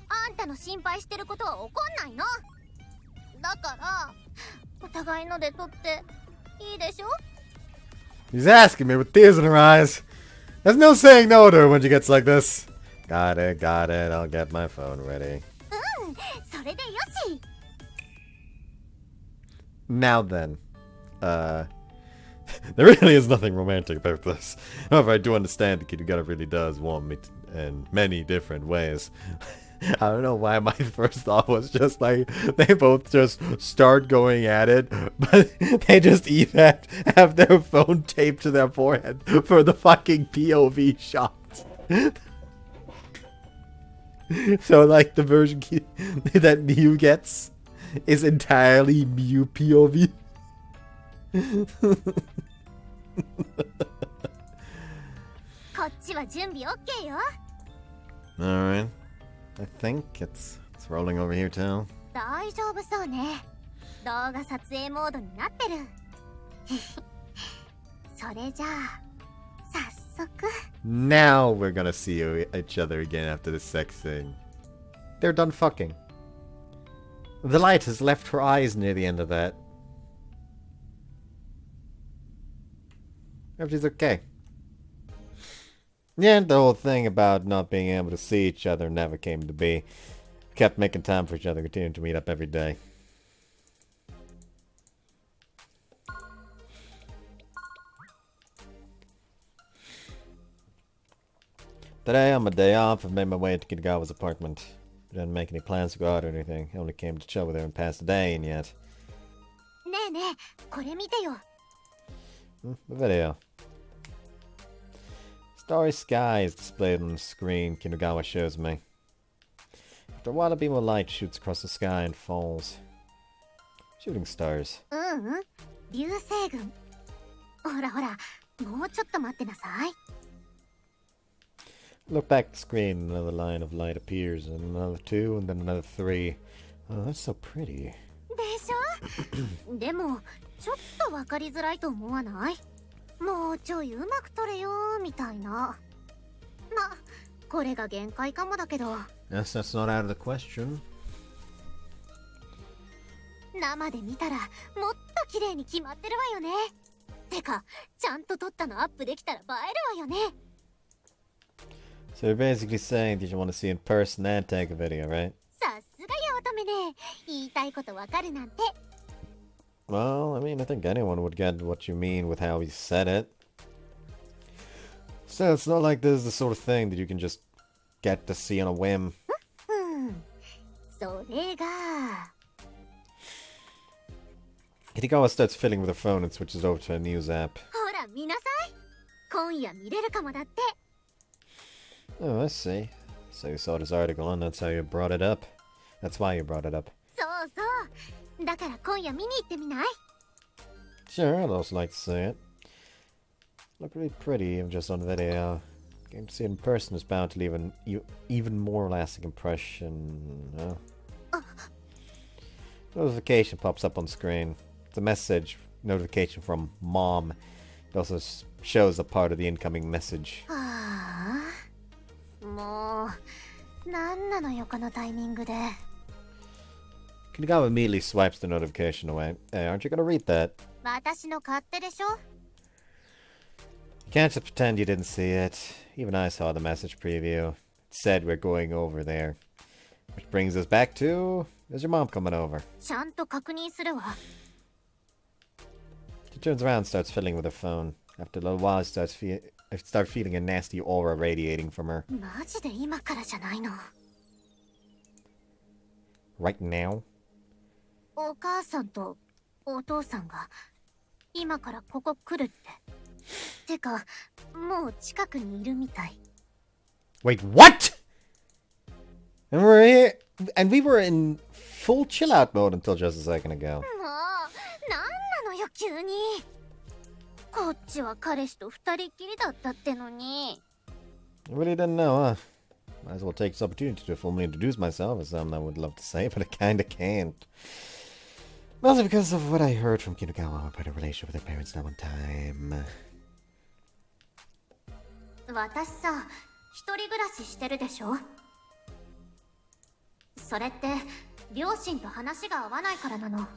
あんたの心配してることは起こんないの。だからお互いので撮っていいでしょ。 She's asking me with tears in her eyes. There's no saying no to her when she gets like this. Got it. I'll get my phone ready. それでよし。 Now then, there really is nothing romantic about this. However, I do understand that Kirigata really does want me in many different ways. I don't know why my first thought was just like, they both just start going at it, but they just even have their phone taped to their forehead for the fucking POV shot. So like the version that Miu gets is entirely Miu POV. こっちは準備 OK よ。 Alright. I think it's rolling over here too. 大丈夫そうね。動画撮影モードになってる。それじゃあ早速。 Now we're gonna see each other again after the sex scene. They're done fucking. The light has left her eyes near the end of that. Everything's okay. Yeah, the whole thing about not being able to see each other never came to be. Kept making time for each other, continuing to meet up every day. Today, on my day off, I've made my way to Kitagawa's apartment. I didn't make any plans to go out or anything. I only came to chill with her and pass the day, and yet... ねえねえ、これ見てよ。 The video. Starry sky is displayed on the screen Kinagawa shows me. After a while, a beam of light shoots across the sky and falls. Shooting stars. 流星群。ほらほら、もうちょっと待ってなさい。 Look back at the screen, another line of light appears, and another two, and then another three. Oh, that's so pretty. でしょ。でもちょっとわかりづらいと思わない？もうちょいうまく撮れよみたいな。ま、これが限界かもだけど。 Yes, that's not out of the question. 生で見たらもっと綺麗に決まってるわよね。てか、ちゃんと撮ったのアップできたら映えるわよね。 So you're basically saying that you want to see in person and take a video, right? さすがや乙女ね。言いたいことわかるなんて。 Well, I mean, I think anyone would get what you mean with how he said it. So it's not like this is the sort of thing that you can just get to see on a whim. それが。 Kitagawa starts fiddling with her phone and switches over to a news app. ほら見なさい。今夜見れるかもだって。 Oh, I see. So you saw this article and that's how you brought it up. That's why you brought it up. そうそう。だから今夜見に行ってみない？ Sure, I'd also like to see it. Look really pretty even just on video. Getting to see it in person is bound to leave an even more lasting impression. Notification pops up on screen. It's a message notification from Mom. It also shows a part of the incoming message. はあ。もう、なんなのよこのタイミングで。 Kinagawa immediately swipes the notification away. Hey, aren't you gonna read that? 私の勝手でしょ。 You can't just pretend you didn't see it. Even I saw the message preview. It said we're going over there. Which brings us back to... Is your mom coming over? ちゃんと確認するわ。 She turns around and starts fiddling with her phone. After a little while, I start feeling a nasty aura radiating from her. マジで今からじゃないの。 Right now? お母さんとお父さんが今からここ来るって。てか、もう近くにいるみたい。 Wait, what? And we're here... And we were in full chill-out mode until just a second ago. もう、なんなのよ急に。こっちは彼氏と二人っきりだったってのに。 I really didn't know, huh? Might as well take this opportunity to formally introduce myself, as something I would love to say, but I kinda can't. Mostly because of what I heard from Kinagawa about her relationship with her parents that one time. 私さ、一人暮らししてるでしょ。それって両親と話が合わないからなの。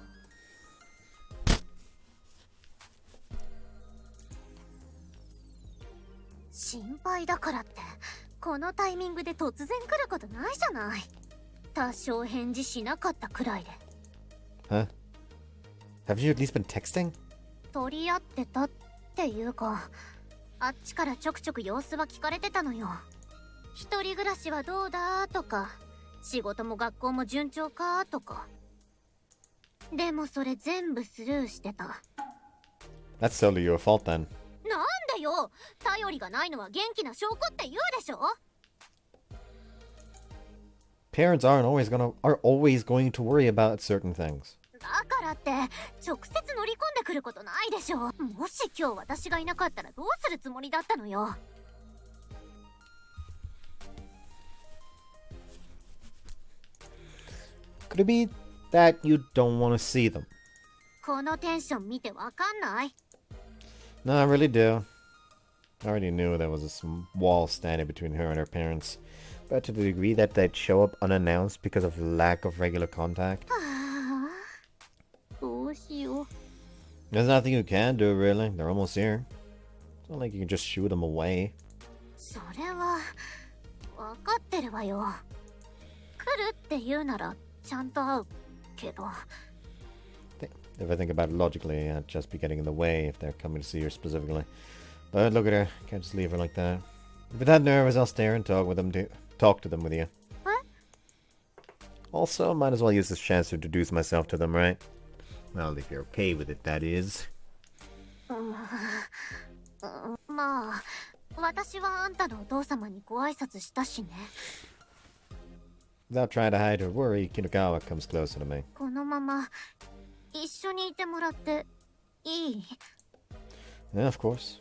心配だからってこのタイミングで突然来ることないじゃない。多少返事しなかったくらいで。 Huh? Haven't you at least been texting? 取り合ってたっていうか、あっちからちょくちょく様子は聞かれてたのよ。一人暮らしはどうだとか、仕事も学校も順調かとか。でもそれ全部スルーしてた。 That's totally your fault then. なんでよ、頼りがないのは元気な証拠って言うでしょ。 Parents are always going to worry about certain things. だからって直接乗り込んでくることないでしょ。もし今日私がいなかったらどうするつもりだったのよ。Could it be that you don't want to see them? このテンション見てわかんない？ No, I really do. I already knew there was a wall standing between her and her parents. But to the degree that they'd show up unannounced because of lack of regular contact. どうしよう。 There's nothing you can do, really. They're almost here. It's not like you can just shoo them away. それはわかってるわよ。来るって言うならちゃんと会うけど。 If I think about it logically, I'd just be getting in the way if they're coming to see her specifically. But look at her. Can't just leave her like that. If you're that nervous, I'll stare and talk to them with you. What? Also, might as well use this chance to introduce myself to them, right? Well, if you're okay with it, that is. まあ、私はあんたのお父様にご挨拶したしね。 Without trying to hide her worry, Kinokawa comes closer to me. このまま一緒にいてもらっていい？ Yeah, of course.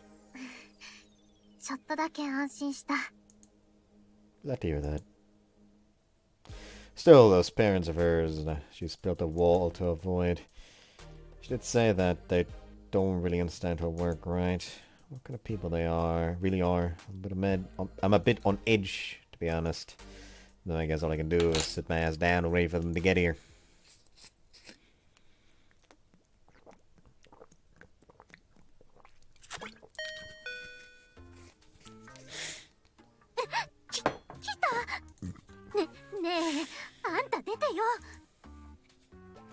ちょっとだけ安心した。 Glad to hear that. Still, those parents of hers, she's built a wall to avoid. She did say that they don't really understand her work, right? What kind of people they really are. I'm a bit on edge, to be honest. Then I guess all I can do is sit my ass down and wait for them to get here.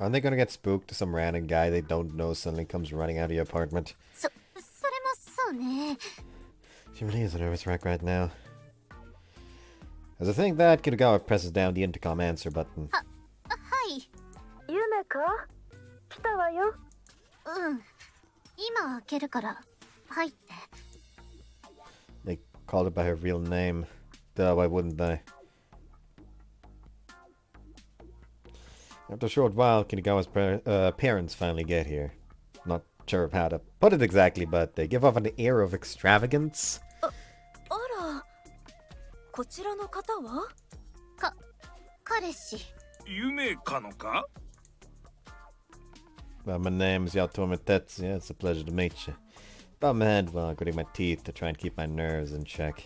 Aren't they gonna get spooked to some random guy they don't know suddenly comes running out of your apartment? それもそうね。 She really is a nervous wreck right now. As I think that, Kinogawa presses down the intercom answer button. はい。ゆめか？来たわよ。うん。今開けるから入って。 They called her by her real name. Duh, why wouldn't they? After a short while, Kinogawa's parents finally get here. Not sure how to put it exactly, but they give off an air of extravagance. あら、こちらの方は？彼氏。夢かのか？ Well, my name's Yatomi Tetsuya. It's a pleasure to meet you. Bob my head while gritting my teeth to try and keep my nerves in check.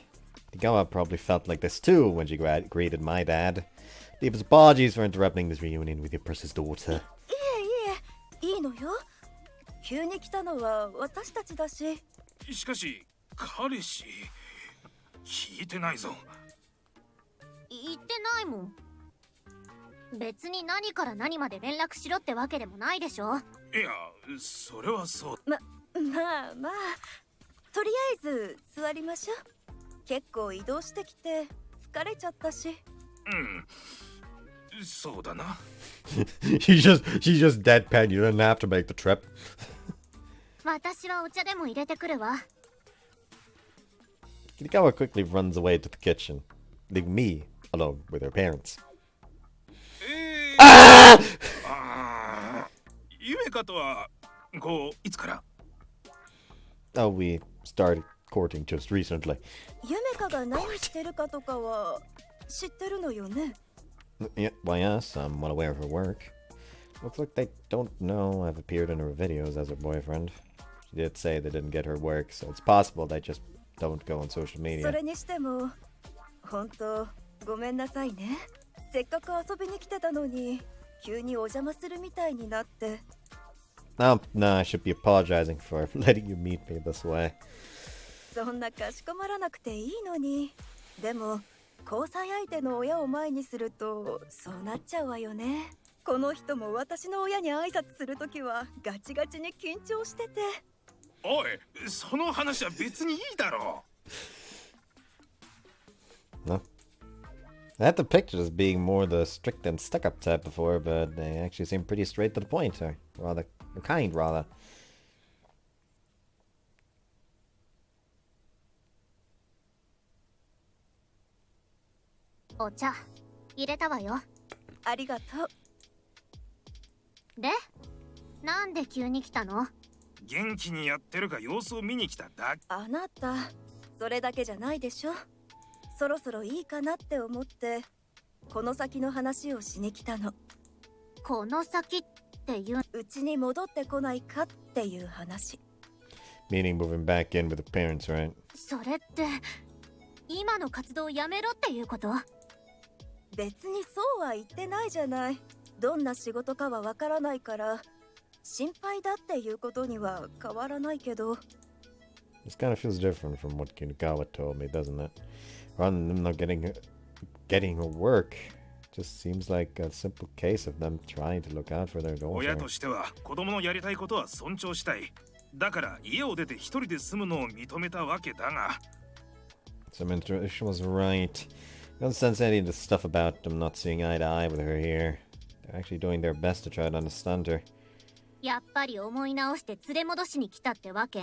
Kinogawa probably felt like this too when she greeted my dad. Deepest apologies for interrupting this reunion with your precious daughter. いいのよ。急に来たのは私たちだし。しかし彼氏聞いてないぞ。言ってないもん。別に何から何まで連絡しろってわけでもないでしょ。いや、それはそう。まあとりあえず座りましょう。結構移動してきて疲れちゃったし。うん、そうだな。she's just deadpan. You didn't have to make the trip. 私はお茶でも入れてくるわ。 Kinogawa quickly runs away to the kitchen, leaving me alone with her parents. 夢かとはいつから？ Oh, we started courting just recently. 夢かが何してるかとかは知ってるのよね。 Yeah, why yes, I'm well aware of her work. Looks like they don't know I've appeared in her videos as her boyfriend. She did say they didn't get her work, so it's possible they just don't go on social そ media. れにしても本当ごめんなさいね。せっかく遊びに来てたのに急にお邪魔するみたいになって。 Oh, no, I should be apologizing for letting you meet me this way. そんなかしこまらなくていいのに。でも交際相手の親を前にするとそうなっちゃうわよね。この人も私の親に挨拶するときはガチガチに緊張してて。おい、その話は別にいいだろう。 No. I had the pictures as being more the strict and stuck-up type before, but they actually seem pretty straight to the point, or rather, kind, rather. お茶入れたわよ。ありがとう。で、なんで急に来たの？元気にやってるか様子を見に来ただけ。あなた、それだけじゃないでしょ。そろそろいいかなって思ってこの先の話をしに来たの。この先っていううちに戻ってこないかっていう話。 Meaning moving back in with the parents, right? それって今の活動をやめろっていうこと？別にそうは言ってないじゃない。どんな仕事かはわからないから心配だっていうことには変わらないけど。 This kind of feels different from what Kinagawa told me, doesn't it? Rather than them not getting her work, just seems like a simple case of them trying to look out for their daughter. 親としては子供のやりたいことは尊重したい。だから家を出て一人で住むのを認めたわけだが。Some intuition was right. I don't sense any of the stuff about them not seeing eye to eye with her here. They're actually doing their best to try to understand her. やっぱり思い直して連れ戻しに来たってわけ？い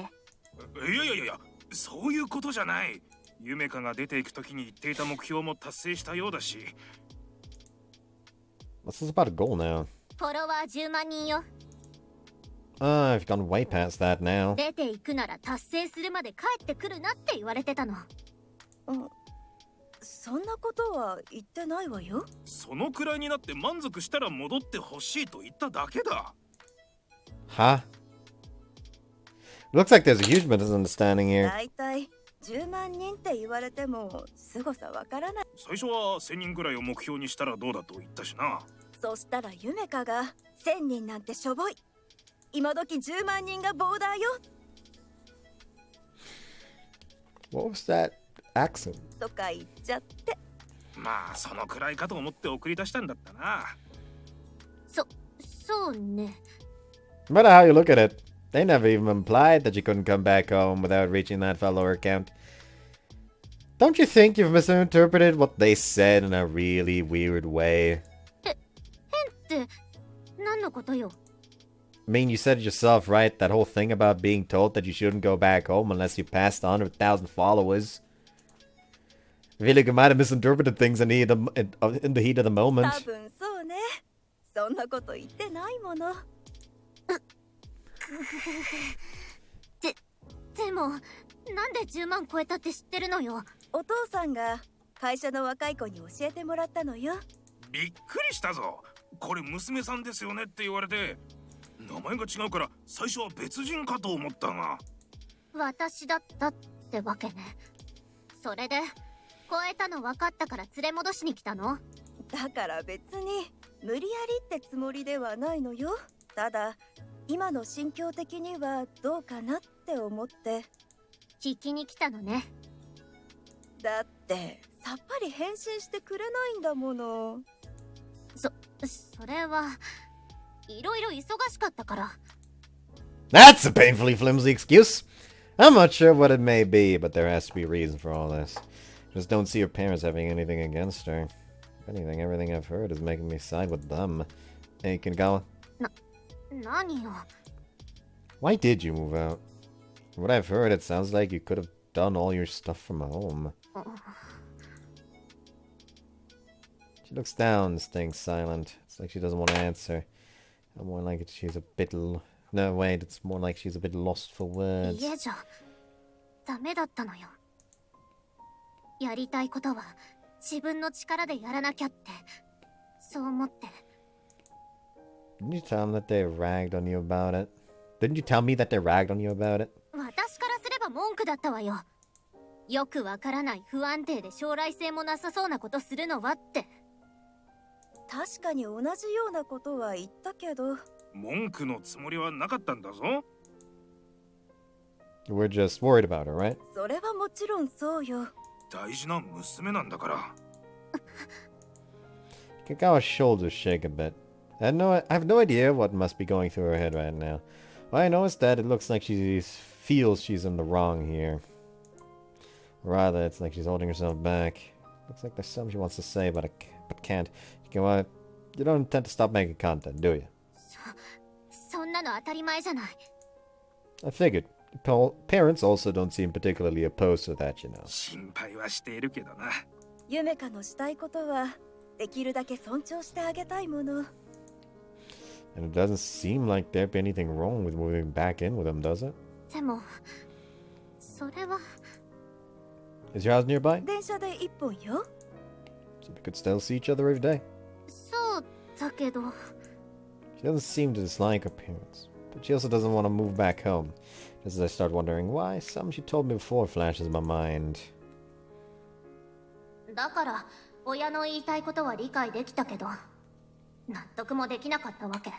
や、そういうことじゃない。ユメカが出ていくときに言っていた目標も達成したようだし。What's this about a goal now? フォロワー10万人よ。Ah, I've gone way past that now. 出ていくなら達成するまで帰ってくるなって言われてたの。そんなことは言ってないわよ。そのくらいになって満足したら戻ってほしいと言っただけだ。Huh? Looks like there's a huge misunderstanding here. だいたい10万人って言われても凄さわからない。最初は1000人くらいを目標にしたらどうだと言ったしな。そしたらユメカが1000人なんてしょぼい。今時10万人がボーダーよ。 What was that accent? とか言っちゃって。まあそのくらいかと思って送り出したんだったな。そうね。No matter how you look at it, they never even implied that you couldn't come back home without reaching that follower count. Don't you think you've misinterpreted what they said in a really weird way? 変って何のことよ？ I mean, you said it yourself, right? That whole thing about being told that you shouldn't go back home unless you passed 100,000 followers. I feel like you might have misinterpreted things in the heat of the moment. 多分そうね。そんなこと言ってないもの。でもなんで10万超えたって知ってるのよ。お父さんが会社の若い子に教えてもらったのよ。びっくりしたぞ。これ娘さんですよねって言われて、名前が違うから最初は別人かと思ったが。私だったってわけね。それで超えたの分かったから連れ戻しに来たの？だから別に無理やりってつもりではないのよ。ただ今の心境的にはどうかなって思って聞きに来たのね。だってさっぱり返信してくれないんだもの。それはいろいろ忙しかったから。 That's a painfully flimsy excuse. I'm not sure what it may be, but there has to be a reason for all this. Just don't see your parents having anything against her. If anything, everything I've heard is making me side with them. Hey, Kinagawa. 何よ。 Why did you move out? From what I've heard, it sounds like you could have done all your stuff from home. She looks down, staying silent. It's like she doesn't want to answer. I'm more like she's a bit... No, wait, it's more like she's a bit lost for words. 家じゃダメだったのよ。やりたいことは自分の力でやらなきゃって、そう思って。 Didn't you tell them that they ragged on you about it? Didn't you tell me that they ragged on you about it? 私からすれば文句だったわよ。よくわからない不安定で将来性もなさそうなことするのはって。確かに同じようなことは言ったけど。文句のつもりはなかったんだぞ。We're just worried about her, right? それはもちろんそうよ。大事な娘なんだから。Kagawa's shoulders shake a bit. I have no idea what must be going through her head right now. All I know is that it looks like she feels she's in the wrong here. Rather, it's like she's holding herself back. Looks like there's something she wants to say, but can't. You don't intend to stop making content, do you? そんなの当たり前じゃない。 I figured. Parents also don't seem particularly opposed to that, you know. 心配はしているけどな。ユメカのしたいことはできるだけ尊重してあげたいもの。 And it doesn't seem like there'd be anything wrong with moving back in with them, does it? でもそれは。 Is your house nearby? 電車で1本よ。 So we could still see each other every day. そうだけど。She doesn't seem to dislike her parents, but she also doesn't want to move back home. Just as I start wondering why something she told me before flashes in my mind. だから親の言いたいことは理解できたけど納得もできなかったわけ。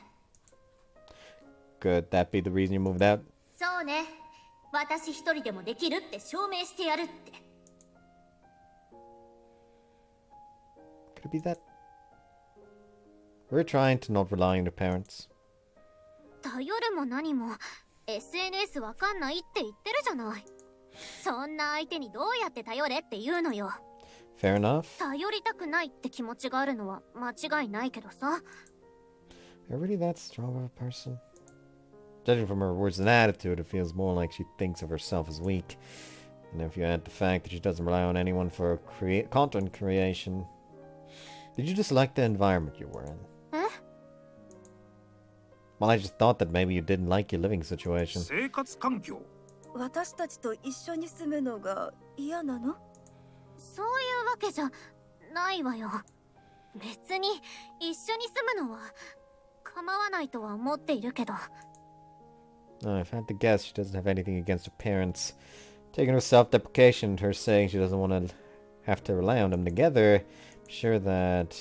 Could that be the reason you moved out? そうね、私一人でもできるって証明してやるって。 Could it be that? We're trying to not rely on your parents. 頼るも何も SNS わかんないって言ってるじゃない。そんな相手にどうやって頼れって言うのよ。 Fair enough. 頼りたくないって気持ちがあるのは間違いないけどさ。 Are you really that strong of a person? Judging from her words and attitude, it feels more like she thinks of herself as weak. And if you add the fact that she doesn't rely on anyone for content creation, did you just like the environment you were in? え? Well, I just thought that maybe you didn't like your living situation. 生活環境。私たちと一緒に住むのが嫌なの？そういうわけじゃないわよ。別に一緒に住むのは構わないとは思っているけど。 If I had to guess, she doesn't have anything against her parents. Taking her self-deprecation and her saying she doesn't want to have to rely on them together, I'm sure that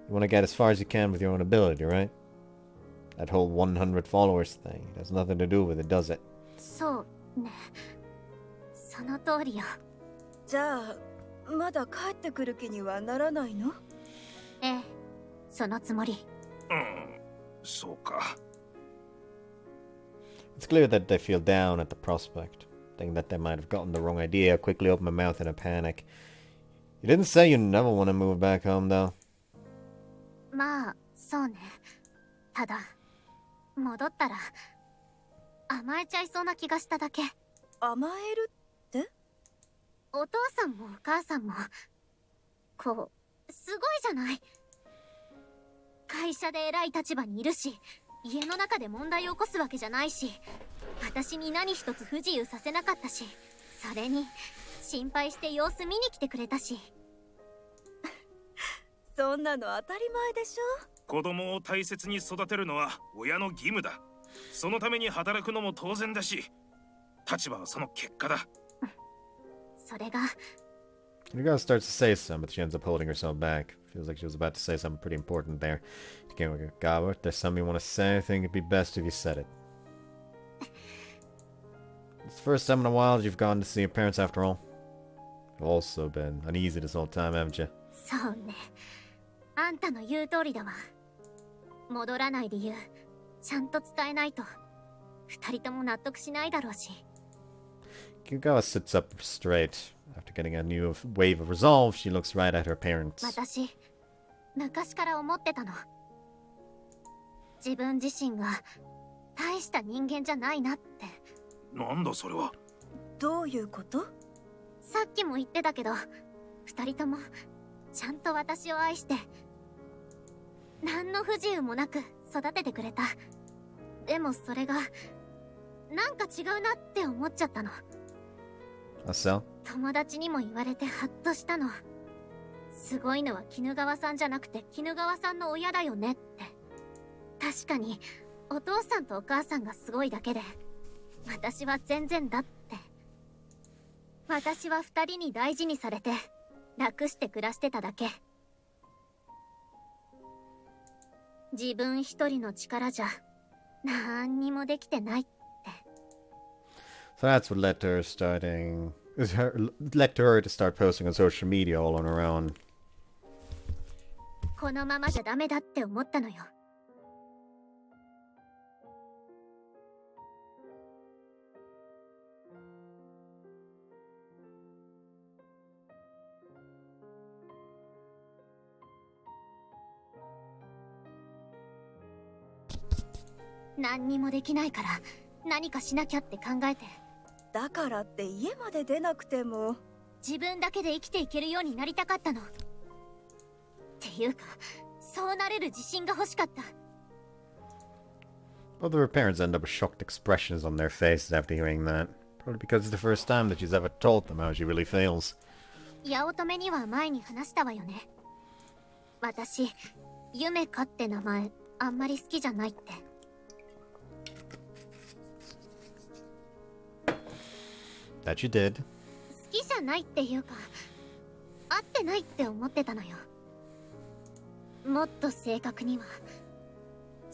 you want to get as far as you can with your own ability, right? That whole 100 followers thing has nothing to do with it, does it? そうね。その通りよ。じゃあまだ帰ってくる気にはならないの？ええ、そのつもり。そうか。 It's clear that they feel down at the prospect, thinking that they might have gotten the wrong idea, quickly open my mouth in a panic. You didn't say you never want to move back home, though. まあ、そうね。ただ、戻ったら甘えちゃいそうな気がしただけ。甘えるって？お父さんもお母さんもこうすごいじゃない。会社で偉い立場にいるし、家の中で問題を起こすわけじゃないし、私に何一つ不自由させなかったし、それに心配して様子見に来てくれたし。そんなの当たり前でしょ。子供を大切に育てるのは親の義務だ。そのために働くのも当然だし、立場はその結果だ。それが。 Yumeka starts to say something, but she ends up holding herself back. Feels like she was about to say something pretty important there. Yumeka-Route, there's something you want to say. I think it'd be best if you said it. It's the first time in a while that you've gone to see your parents after all. You've also been uneasy this whole time, haven't you? そうね。あんたの言う通りだわ。戻らない理由、ちゃんと伝えないと、二人とも納得しないだろうし。Yumeka sits up straight. After getting a new wave of resolve, she looks right at her parents. 私、昔から思ってたの。自分自身が大した人間じゃないなって。なんだそれは。どういうこと？さっきも言ってたけど、二人ともちゃんと私を愛して、何の不自由もなく育ててくれた。でもそれがなんか違うなって思っちゃったの。So? 友達にも言われてハッとしたの。すごいのは衣川さんじゃなくて衣川さんの親だよねって。確かにお父さんとお母さんがすごいだけで、私は全然だって。私は二人に大事にされて楽して暮らしてただけ。自分一人の力じゃ何にもできてないって。 So that's what led to her to start posting on social media all on her own. このままじゃダメだって思ったのよ。何にもできないから何かしなきゃって考えて。だからって家まで出なくても。自分だけで生きていけるようになりたかったの。っていうか、そうなれる自信が欲しかった。 Both of her parents end up with shocked expressions on their faces after hearing that. Probably because it's the first time that she's ever told them how she really feels. 八乙女には前に話したわよね。私、ゆめかって名前あんまり好きじゃないって。That you did. 好きじゃないっていうか、合ってないって思ってたのよ。もっと正確には、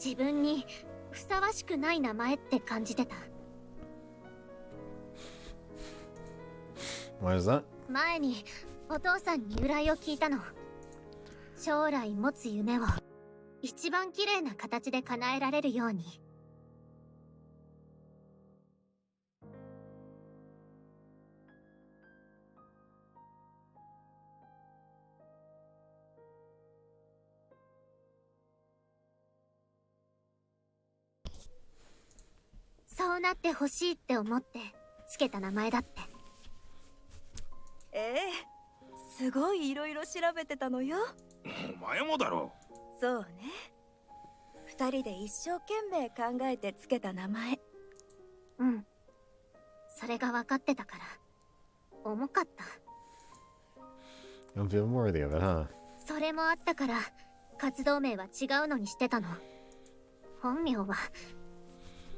自分にふさわしくない名前って感じてた。Why is that? 前にお父さんに由来を聞いたの。将来持つ夢を一番綺麗な形で叶えられるように。そうなってほしいって思ってつけた名前だって。すごいいろいろ調べてたのよ。お前もだろ。そうね。二人で一生懸命考えてつけた名前。うん。それが分かってたから、重かった。Don't feel worthy of it, huh? それもあったから、活動名は違うのにしてたの。本名は、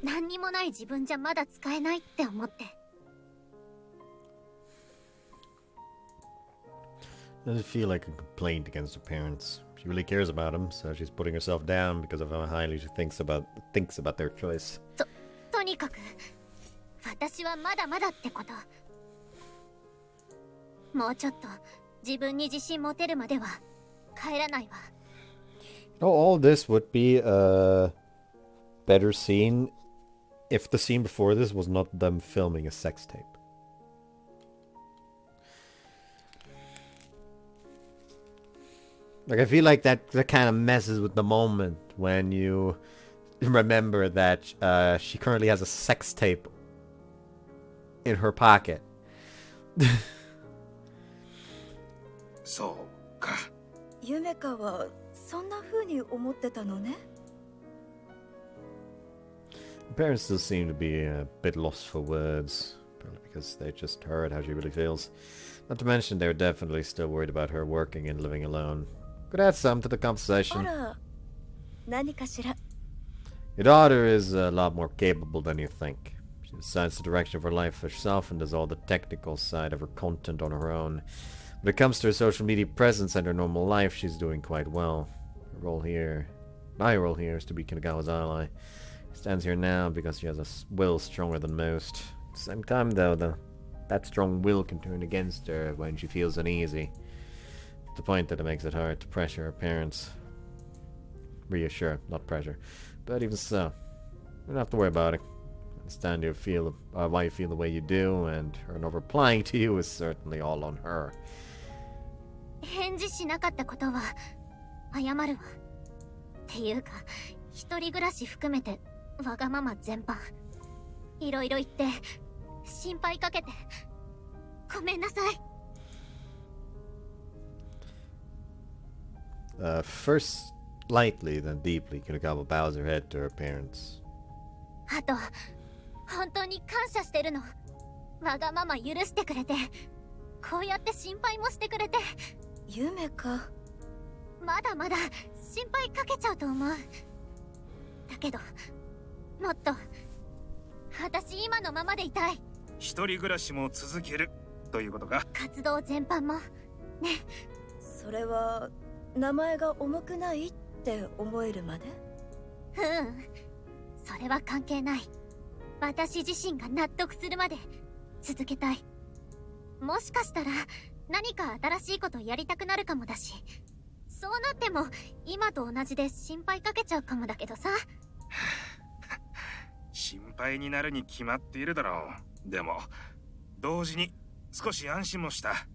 何にもない自分じゃまだ使えないって思って。Doesn't feel like a complaint against her parents. She really cares about them, so she's putting herself down because of how highly she thinks about their choice. とにかく、私はまだまだってこと。もうちょっと自分に自信持てるまでは帰らないわ。Oh, all this would be a better scene if the scene before this was not them filming a sex tape. Like, I feel like that kind of messes with the moment when you remember that she currently has a sex tape in her pocket. そうか。ゆめかはそんな風に思ってたのね。Parents still seem to be a bit lost for words, probably because they just heard how she really feels. Not to mention they're definitely still worried about her working and living alone. Could add some to the conversation. あら、何かしら。Your daughter is a lot more capable than you think. She decides the direction of her life herself and does all the technical side of her content on her own. When it comes to her social media presence and her normal life, she's doing quite well. My role here is to be Kinagawa's ally. She stands here now because she has a will stronger than most. At the same time, though, that strong will can turn against her when she feels uneasy. To the point that it makes it hard to pressure her parents. Reassure, not pressure. But even so, you don't have to worry about it. I understand you feel why you feel the way you do, and her not replying to you is certainly all on her. 返事しなかったことは謝るわ。っていうか、一人暮らし含めてわがまま全般いろいろ言って心配かけてごめんなさい。First lightly, then deeply, Kinagawa bows her head to her parents. あと、本当に感謝してるの。わがまま許してくれて、こうやって心配もしてくれて。ゆめか。まだまだ心配かけちゃうと思う。だけど、もっと、私今のままでいたい。一人暮らしも続けるということか。活動全般も、ね。それは、名前が重くないって思えるまで？それは関係ない。私自身が納得するまで続けたい。もしかしたら何か新しいことやりたくなるかもだし、そうなっても今と同じで心配かけちゃうかもだけどさ。心配になるに決まっているだろう。でも同時に少し安心もした。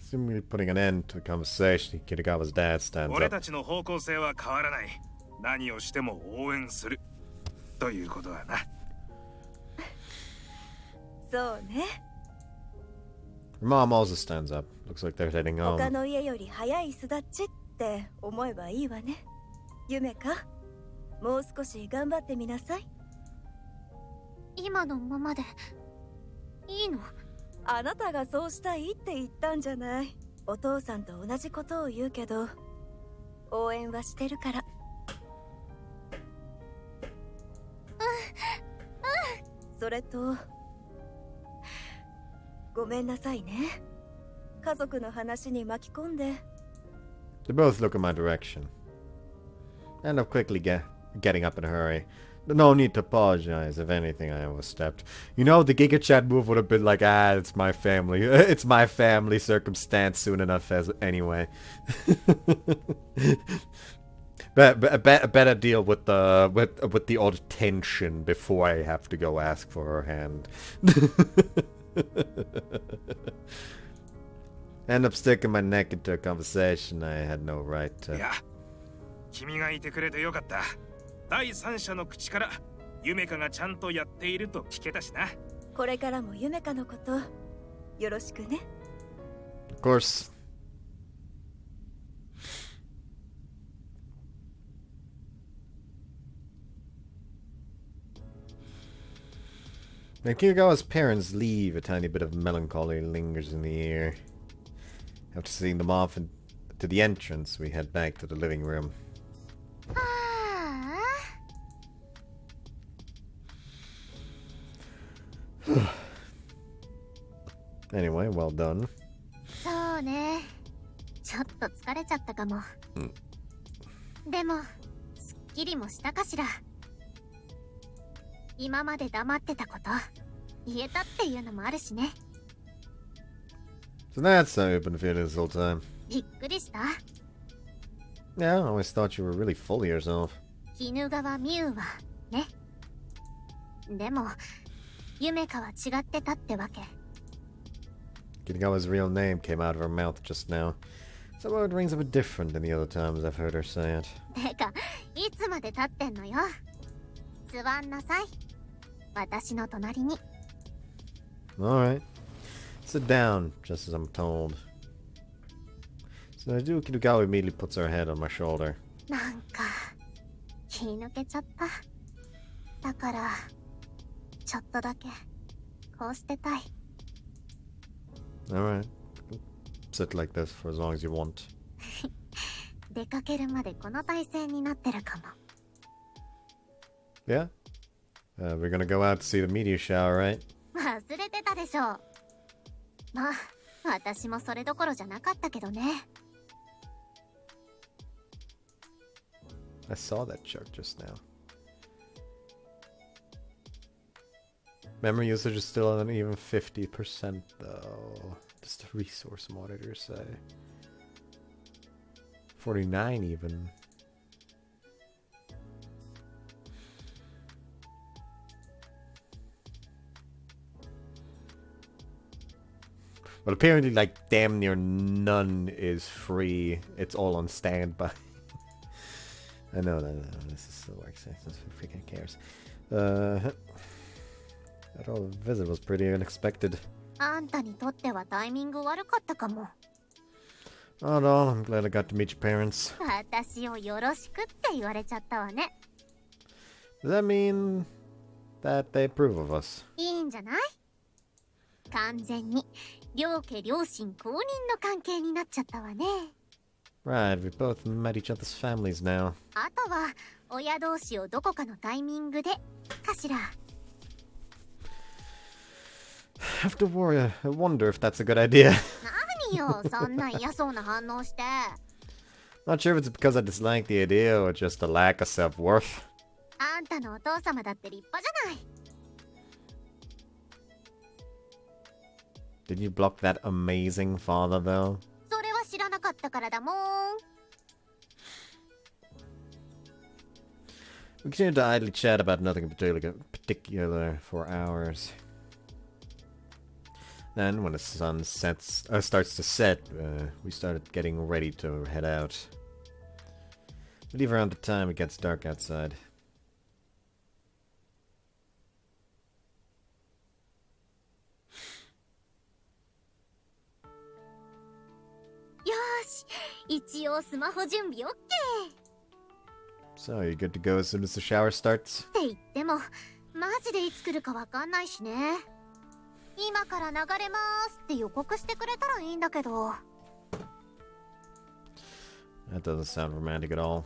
Seemingly putting an end to the conversation, Kitagawa's dad stands up. 俺たちの方向性は変わらない。何をしても応援するということはな。そうね。Her mom also stands up. Looks like they're heading home. 他の家より早い巣立ちって思えばいいわね。夢か、もう少し頑張ってみなさい。今のままでいいの？あなたがそうしたいって言ったんじゃない。お父さんと同じことを言うけど、応援はしてるから。それとごめんなさいね。家族の話に巻き込んで。They both look in my direction. End up quickly getting up in a hurry. No need to apologize. If anything, I overstepped. You know, the Giga Chat move would have been like, it's my family. It's my family circumstance soon enough as anyway. Better deal with the odd tension before I have to go ask for her hand. End up sticking my neck into a conversation I had no right to. いや、君がいてくれてよかった。第三者の口からユメカがちゃんとやっていると聞けたしな。これからもユメカのことよろしくね。Of course. When Kiragawa's parents leave, a tiny bit of melancholy lingers in the air. After seeing them off to the entrance, we head back to the living room. Anyway, well done. そうね。ちょっと疲れちゃったかも。でも、すっきりもしたかしら。今まで黙ってたこと、言えたっていうのもあるしね。So that's how you've been feeling this whole time. びっくりした？ Yeah, I always thought you were really full of yourself. 鬼怒川ミュウはね。でも、ユメカは違ってたってわけ。Kiragawa's real name came out of her mouth just now. Somehow it rings a bit different than the other times I've heard her say it. てか、いつまで立ってんのよ。座んなさい。私の隣に。Alright. Sit down, just as I'm told. So I do, Kiragawa immediately puts her head on my shoulder. なんか、気抜けちゃった。だから、ちょっとだけ、こうしてたい。Alright. Sit like this for as long as you want. 出かけるまでこの体勢になってるかも。Yeah? We're gonna go out to see the meteor shower, right? 忘れてたでしょ。まあ、私もそれどころじゃなかったけどね。I saw that chart just now. Memory usage is still at an even 50% though. Does the resource monitor say? 49 even. But apparently, like, damn near none is free. It's all on standby. I know that this is still works. Who freaking cares? That whole visit was pretty unexpected. あんたにとってはタイミング悪かったかも。Oh no, I'm glad I got to meet your parents. 私をよろしくって言われちゃったわね。Does that mean that they approve of us? いいんじゃない？完全に両家両親公認の関係になっちゃったわね。Right, we both met each other's families now. あとは親同士をどこかのタイミングでかしら。I have to worry. I wonder if that's a good idea. 何よ、そんな嫌そうな反応して。Not sure if it's because I dislike the idea or just a lack of self-worth. あんたのお父様だって立派じゃない。Did you block that amazing father, though? それは知らなかったからだもん。We continued to idly chat about nothing in particular for hours. Then, when the sun starts to set, we started getting ready to head out. We leave around the time it gets dark outside. よーし、一応スマホ準備 OK っ So, you good to go as soon as the shower starts? て言ってもマジでいつ来るかわかんないしね。今から流れますって予告してくれたらいいんだけど。That doesn't sound romantic at all.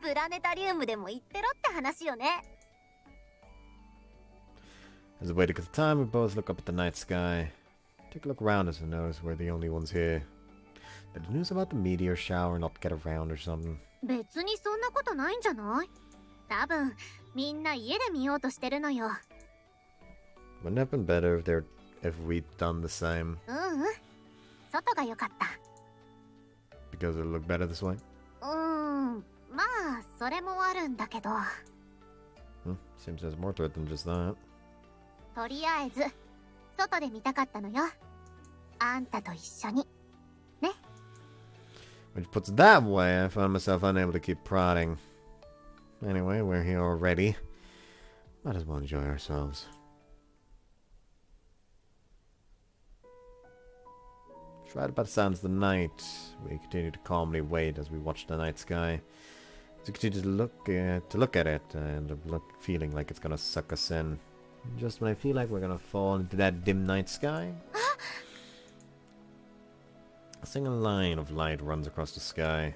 プラネタリウムでも行ってろって話よね。 As a way to kill the time, we both look up at the night sky. Take a look around us and notice we're the only ones here. Did the news about the meteor shower not get around or something? 別にそんなことないんじゃない？多分みんな家で見ようとしてるのよ。 Wouldn't it have been better if we'd done the same? 外が良かった。 Because it'll look better this way? まあそれもあるんだけど。Seems there's more to it than just that. とりあえず外で見たかったのよ。あんたと一緒に。ね。 Which puts it that way, I found myself unable to keep prodding. Anyway, we're here already. Might as well enjoy ourselves. Shrouded by the sounds of the night, we continue to calmly wait as we watch the night sky. As we continue to look at it, and feeling like it's gonna suck us in. Just when I feel like we're gonna fall into that dim night sky, a single line of light runs across the sky.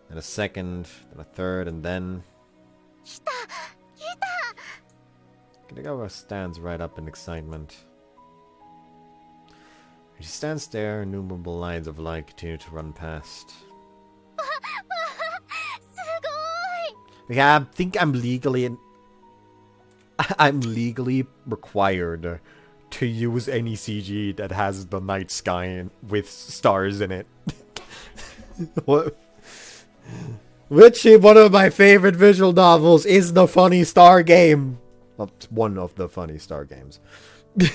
Then a second, then a third, and then... Kinigawa stands right up in excitement. As she stands there, innumerable lines of light continue to run past. Yeah, I think I'm legally required to use any CG that has the night sky with stars in it. What? Which, one of my favorite visual novels, is the Funny Star game. Well, it's one of the Funny Star games. You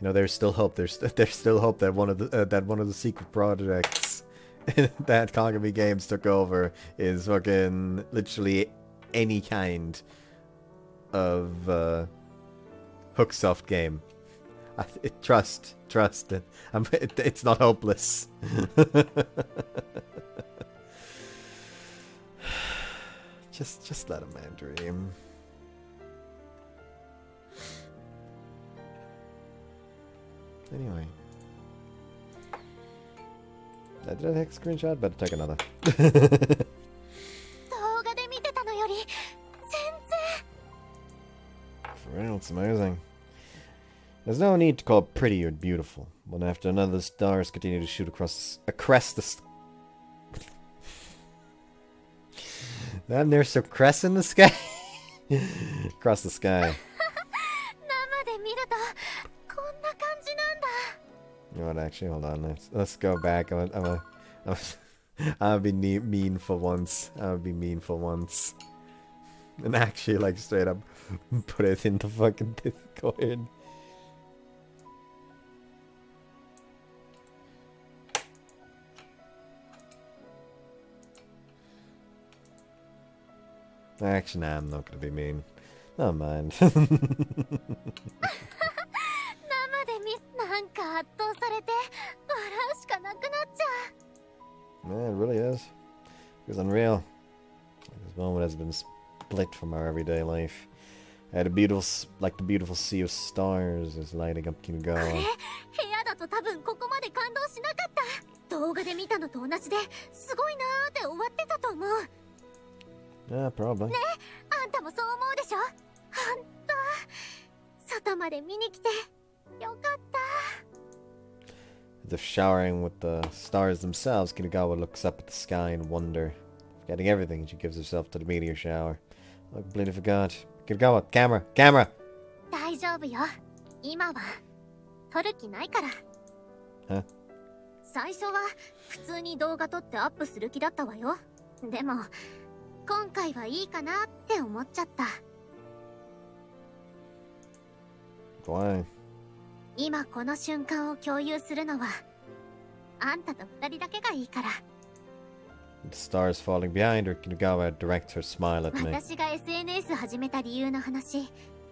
know, there's still hope. There's still hope that one of the secret projects that Kagami Games took over is fucking literally any kind of Hooksoft game. Trust it. It's not hopeless. just let a man dream. Anyway. Did I take a screenshot? Better take another. For real, it's amazing. There's no need to call it pretty or beautiful. One after another, the stars continue to shoot across the Then there's a crest in the sky. Across the sky. You know what, actually, hold on. Let's go back. I'll be mean for once. I'll be mean for once. And actually, like, straight up put it in the fucking Discord. Actually, nah, I'm not gonna be mean. Don't mind. Yeah, it really is. It's unreal. This moment has been split from our everyday life. I had a beautiful, like the beautiful sea of stars is lighting up Kinigawa. Yeah, probably. As if showering with the stars themselves, Kinigawa looks up at the sky in wonder. Forgetting everything, she gives herself to the meteor shower. I completely forgot. Kinigawa, camera! Camera! Huh? 最初は普通に動画撮ってアップする気だったわよ。でも今回はいいかなって思っちゃった。Why? 今この瞬間を共有するのはあんたと二人だけがいいから。The stars falling behind her, Kinigawa directs her smile at me. 私が SNS 始めた理由の話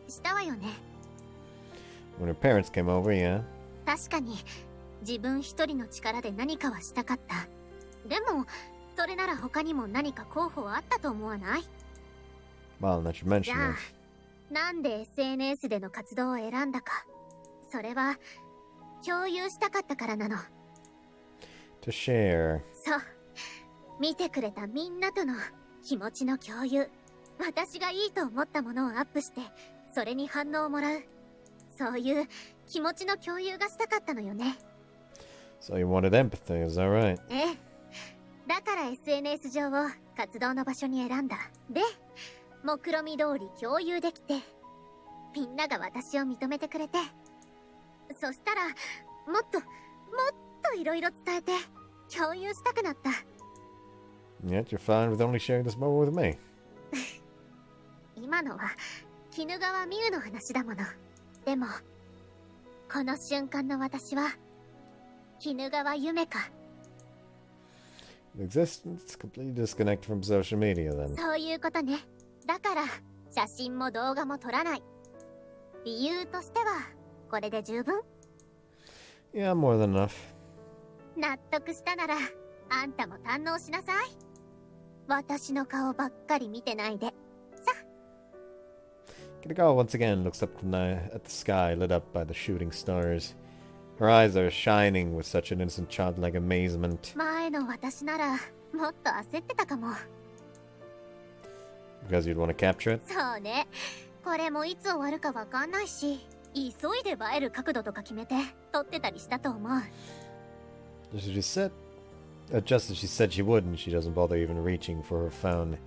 したわよね。When her parents came over, yeah. 確かに自分一人の力で何かはしたかった。でもそれなら他にも何か候補はあったと思わない？ Well, now you mention it. なんで SNS での活動を選んだか。それは共有したかったからなの。To share. そう。見てくれたみんなとの気持ちの共有。私がいいと思ったものをアップして、それに反応をもらう。そういう気持ちの共有がしたかったのよね。So you wanted empathy, is that right? ええ。だから SNS 上を活動の場所に選んだ。で、目論見通り共有できて、みんなが私を認めてくれて、そしたら、もっといろいろ伝えて、共有したくなった。Yet you're fine with only sharing this moment with me. 今のは、鬼怒川ミュウの話だもの。でも、この瞬間の私は、鬼怒川ゆめか。Existence completely disconnected from social media then. そういうことね。だから、写真も動画も撮らない。理由としては、これで十分？ Yeah, more than enough. 納得したなら、あんたも堪能しなさい。私の顔ばっかり見てないで。さ。Kinagawa once again looks up at the sky lit up by the shooting stars. Her eyes are shining with such an innocent childlike amazement. 前の私なら、もっと焦ってたかも。Because you'd want to capture it? そうね。これもいつ終わるかわかんないし、急いで映える角度とか決めて撮ってたりしたと思う。Just as she said she would, and she doesn't bother even reaching for her phone.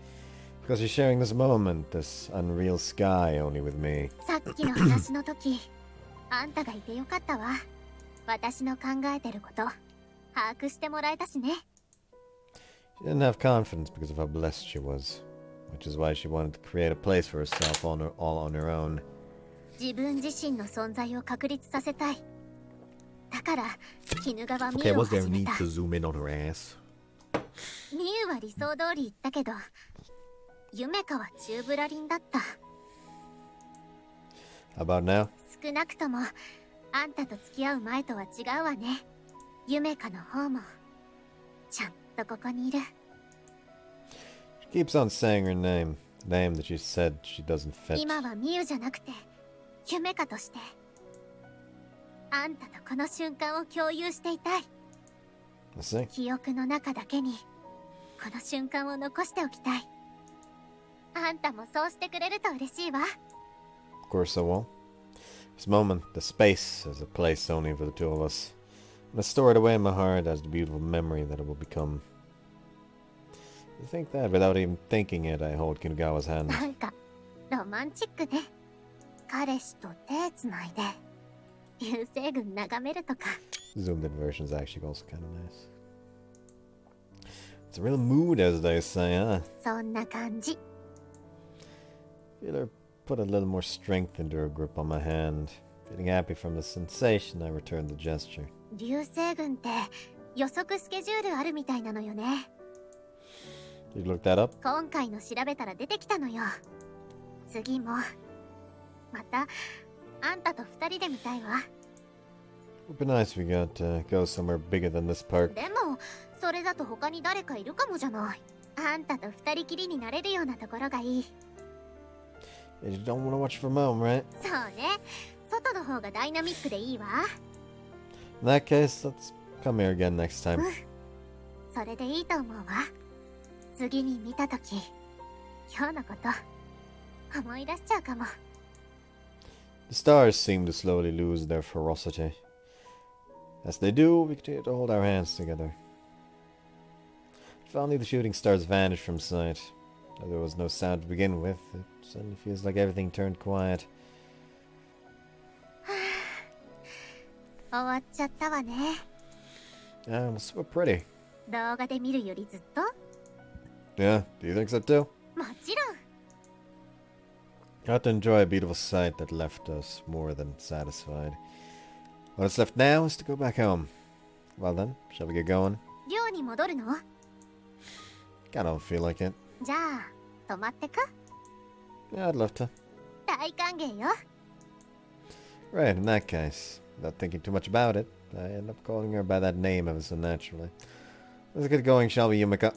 Because she's sharing this moment, this unreal sky, only with me. さっきの話の時、あんたがいてよかったわ。私の考えてること、把握してもらえたしね。She didn't have confidence because of how blessed she was, which is why she wanted to create a place for herself all on her own. 自分自身の存在を確立させたい。だから、鬼怒川ミ Okay, ュウを was there 始め need た。 to zoom in on her ass? ミュウは理想通り言ったけど、ユメカは宙ぶらりんだった。 How about now? 少なくとも、あんたと付き合う前とは違うわね。ユメカの方も、ちゃんとここにいる。She keeps on saying her name that she said she doesn't fit. 今はミュウじゃなくて、ユメカとして。あんたとこの瞬間を共有していたい。 I see. 記憶の中だけに、この瞬間を残しておきたい。あんたもそうしてくれると嬉しいわ。 Of course I will. This moment, the space, is a place only for the two of us. And I store it away in my heart as the beautiful memory that it will become. You think that without even thinking it, I hold Kinagawa's hand. なんか、ロマンチックね。彼氏と手つないで、流星群眺めるとか。Zoomed in version is actually also kind of nice. It's a real mood, as they say, huh? そんな感じ。Feel her put a little more strength into her grip on my hand. Feeling happy from the sensation, I returned the gesture. 流星群って予測スケジュールあるみたいなのよね。You looked that up? 今回の調べたら出てきたのよ。次も、また、あんたと二人で見たいわ。It would be nice if we got to go somewhere bigger than this park. でも、それだと他に誰かいるかもじゃない。あんたと二人きりになれるようなところがいい。You don't want to watch from home, right? そうね。外の方がダイナミックでいいわ。In that case, let's come here again next time. それでいいと思うわ。次に見たとき、今日のこと、思い出しちゃうかも。The stars seem to slowly lose their ferocity. As they do, we continue to hold our hands together. Finally, the shooting stars vanished from sight. Though there was no sound to begin with, it suddenly feels like everything turned quiet. 終わっちゃったわね。Ah, it's so pretty. 動画で見るよりずっと Yeah, do you think so too? もちろん。 Got to enjoy a beautiful sight that left us more than satisfied. What is left now is to go back home. Well then, shall we get going? 寮に戻るの？ I don't feel like it. じゃあ、泊まってく？ Yeah, I'd love to. 大歓迎よ。 Right, in that case, without thinking too much about it, I end up calling her by that name ever so naturally. Let's get going, shall we, Yumeka?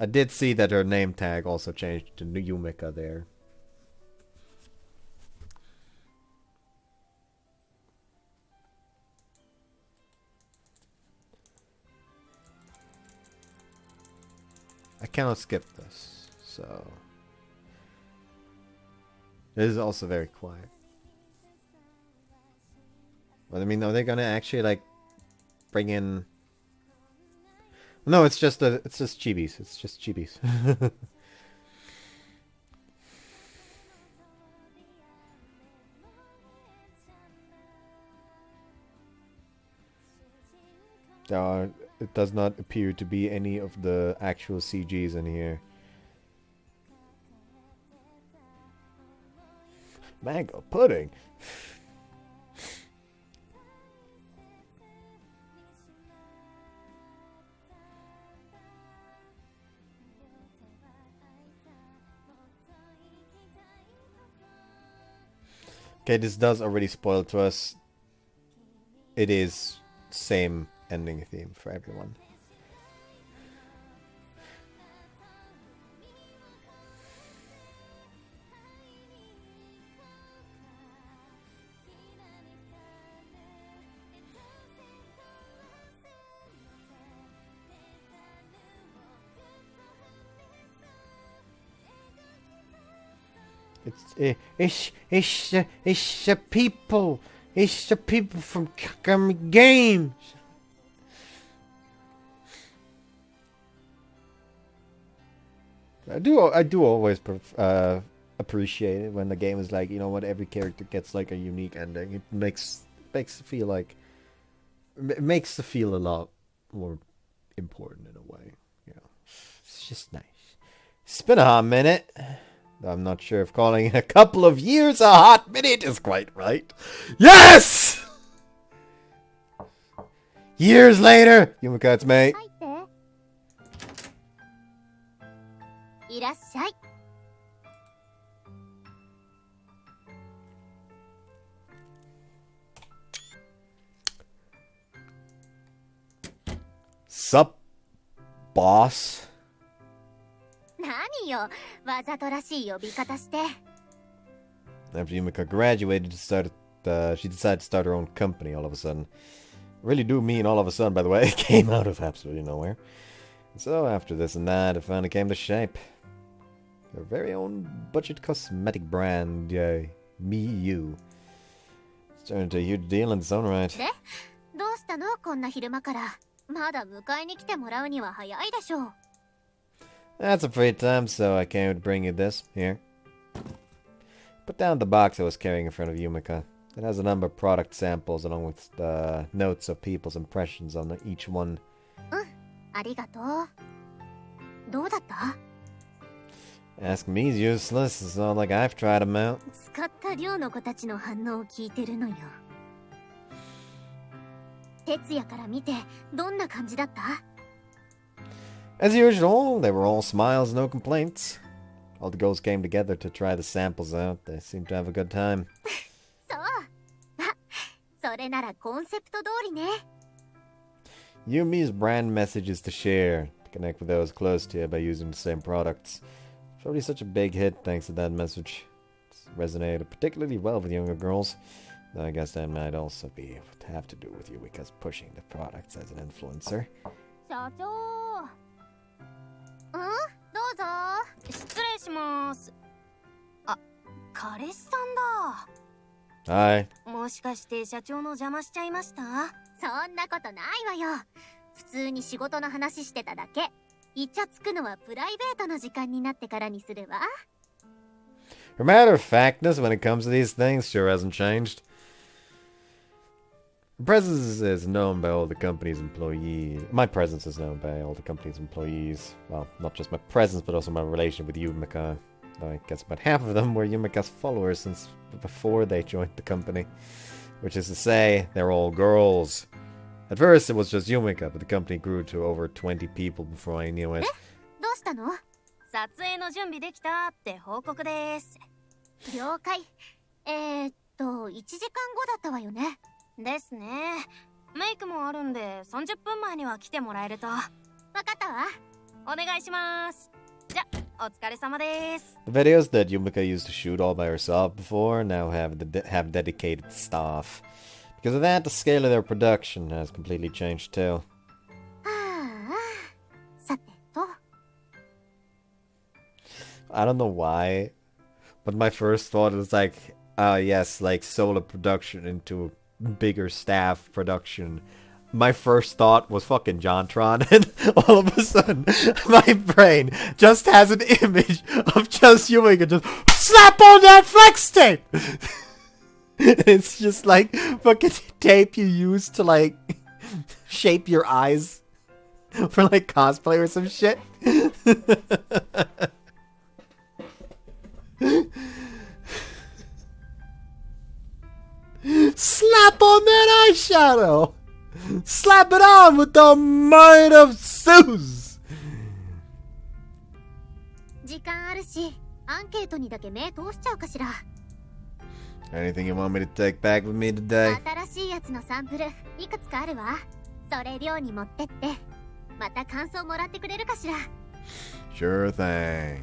I did see that her name tag also changed to Yumeka there. I cannot skip this, so... It is also very quiet. But I mean, are they gonna actually, like, bring in... No, it's just chibis. It's just chibis. It does not appear to be any of the actual CGs in here. Mango pudding. Okay, this does already spoil to us. It is same ending theme for everyone. It's the people. It's the people from Kagami Games. I do always appreciate it when the game is like, you know what, every character gets like a unique ending. It makes it feel like it makes it feel a lot more important in a way. You know, it's just nice. It's been a hot minute. I'm not sure if calling a couple of years a hot minute is quite right. Yes! Years later, Yumeka, it's me. いらっしゃい。Sup, boss? 何よ、わざとらしい呼び方して。 After Yumeka graduated, she decided to start her own company all of a sudden. Really do mean all of a sudden, by the way. It came out of absolutely nowhere. So after this and that, it finally came to shape. Her very own budget cosmetic brand, Miu-Route. It's turned into a huge deal in its own right. で、どうしたのこんな昼間から。まだ迎えに来てもらうには早いでしょう。 That's a free time, so I came to bring you this. Here. Put down the box I was carrying in front of Yumeka. It has a number of product samples along with notes of people's impressions on each one. ありがとう。どうだった？ Ask me is useless. It's not like I've tried them out. 使った寮の子たちの反応を聞いてるのよ。哲也から見てどんな感じだった？ As usual, they were all smiles, no complaints. All the girls came together to try the samples out. They seemed to have a good time. そう。あ、それならコンセプト通りね。 Yumi's brand message is to share, to connect with those close to you by using the same products. It's already such a big hit thanks to that message. It's resonated particularly well with younger girls. Though I guess that might also have to do with Yumeka's pushing the products as an influencer. 社長。どうぞ。失礼します。あ、彼氏さんだ。Hi. もしかして社長の邪魔しちゃいました？そんなことないわよ。普通に仕事の話してただけ。イチャつくのはプライベートの時間になってからにするわ。Her matter of factness when it comes to these things sure hasn't changed. Her presence is known by all the company's employees. My presence is known by all the company's employees. Well, not just my presence, but also my relation with Yumeka. Though I guess about half of them were Yumeka's followers since before they joined the company. Which is to say, they're all girls. At first, it was just Yumeka, but the company grew to over 20 people before I knew it. どうしたの？撮影の準備できたって報告です。了解。1時間後だったわよね。ですね。メイクもあるんで30分前には来てもらえると。わかったわ。お願いします。じゃ、お疲れ様です。The videos that Yumeka used to shoot all by herself before now have dedicated staff. Because of that, the scale of their production has completely changed too. ああ、さてと。I don't know why, but my first thought was like, yes, like solar production into bigger staff production. My first thought was fucking Jontron, and all of a sudden, my brain just has an image of just Yumeka just slap on that flex tape! It's just like fucking tape you use to like shape your eyes for like cosplay or some shit. Slap on that eyeshadow! Slap it on with the might of Zeus! 時間あるし、アンケートにだけ目通しちゃうかしら。Anything you want me to take back with me today? 新しいやつのサンプルいくつかあるわ。それ寮に持ってって、また感想もらってくれるかしら。Sure thing.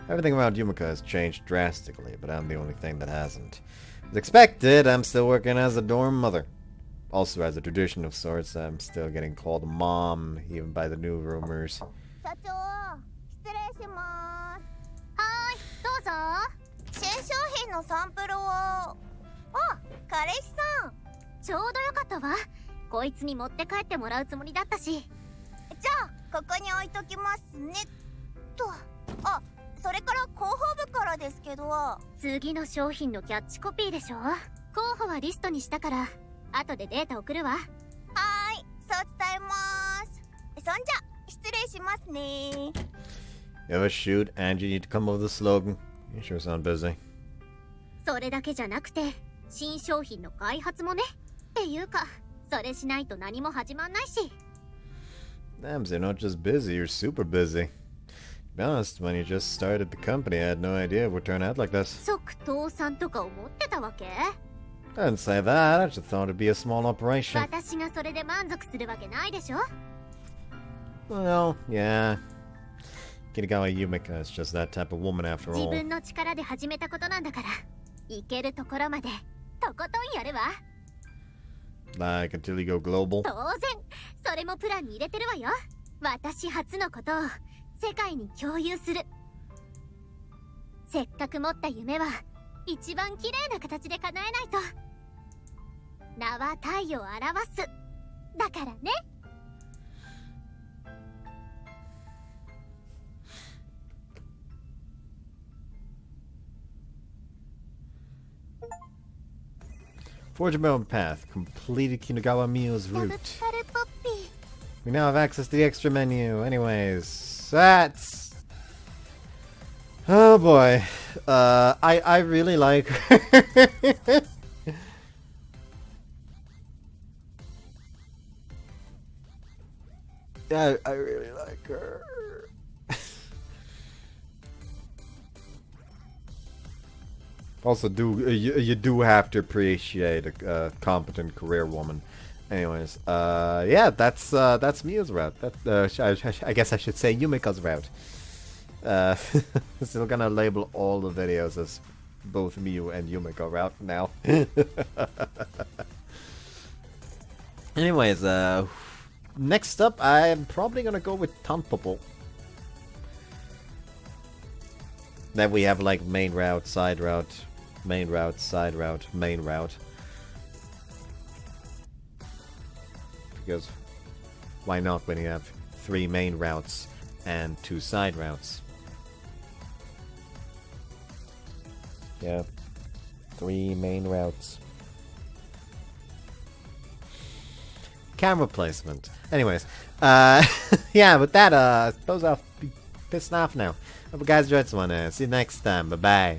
Everything around Yumeka has changed drastically, but I'm the only thing that hasn't. As expected, I'm still working as a dorm mother. Also, as a tradition of sorts, I'm still getting called mom, even by the new rumors. 社長、失礼します。はーい、どうぞ。新商品のサンプルを。あ、彼氏さん。ちょうどよかったわ。こいつに持って帰ってもらうつもりだったし。じゃあ、ここに置いときますね。と。あ、それから広報部からですけど。次の商品のキャッチコピーでしょ。候補はリストにしたから、後でデータ送るわ。はーい、そう伝えます。そんじゃ、失礼しますね。You have a shoot, and you need to come up with a slogan. You sure sound busy. それだけじゃなくて、新商品の開発もね。っていうか、それしないと何も始まんないし。Damn, so you're not just busy, you're super busy. To be honest, when you just started the company, I had no idea it would turn out like this. 即倒産とか思ってたわけ？ I didn't say that, I just thought it'd be a small operation. 私がそれで満足するわけないでしょ？ Well, yeah. Kirigawa Yumeka is just that type of woman after 自 all. 分の力で始めたことなんだから、行けるところまでとことんやるわ。Like until you go global. 当然、それもプランに入れてるわよ。私初のことを世界に共有する。せっかく持った夢は一番綺麗な形で叶えないと。名は太陽を表す。だからね。Forge your own path. Completed Kinagawa Miu-Route. We now have access to the extra menu. Anyways, that's... Oh boy. I really like her. Yeah, I really like her. Also, you do have to appreciate a competent career woman. Anyways, yeah, that's Miu's route. I guess I should say Yumeka's route. Still gonna label all the videos as both Miu and Yumeka route now. Anyways, next up, I'm probably gonna go with Tanpopo. Then we have like main route, side route, main route, side route, main route. Because why not when you have 3 main routes and 2 side routes? Yeah, 3 main routes. Camera placement. Anyways, yeah, with that, I suppose I'll be pissing off now. Hope you guys enjoyed this one. See you next time. Bye bye.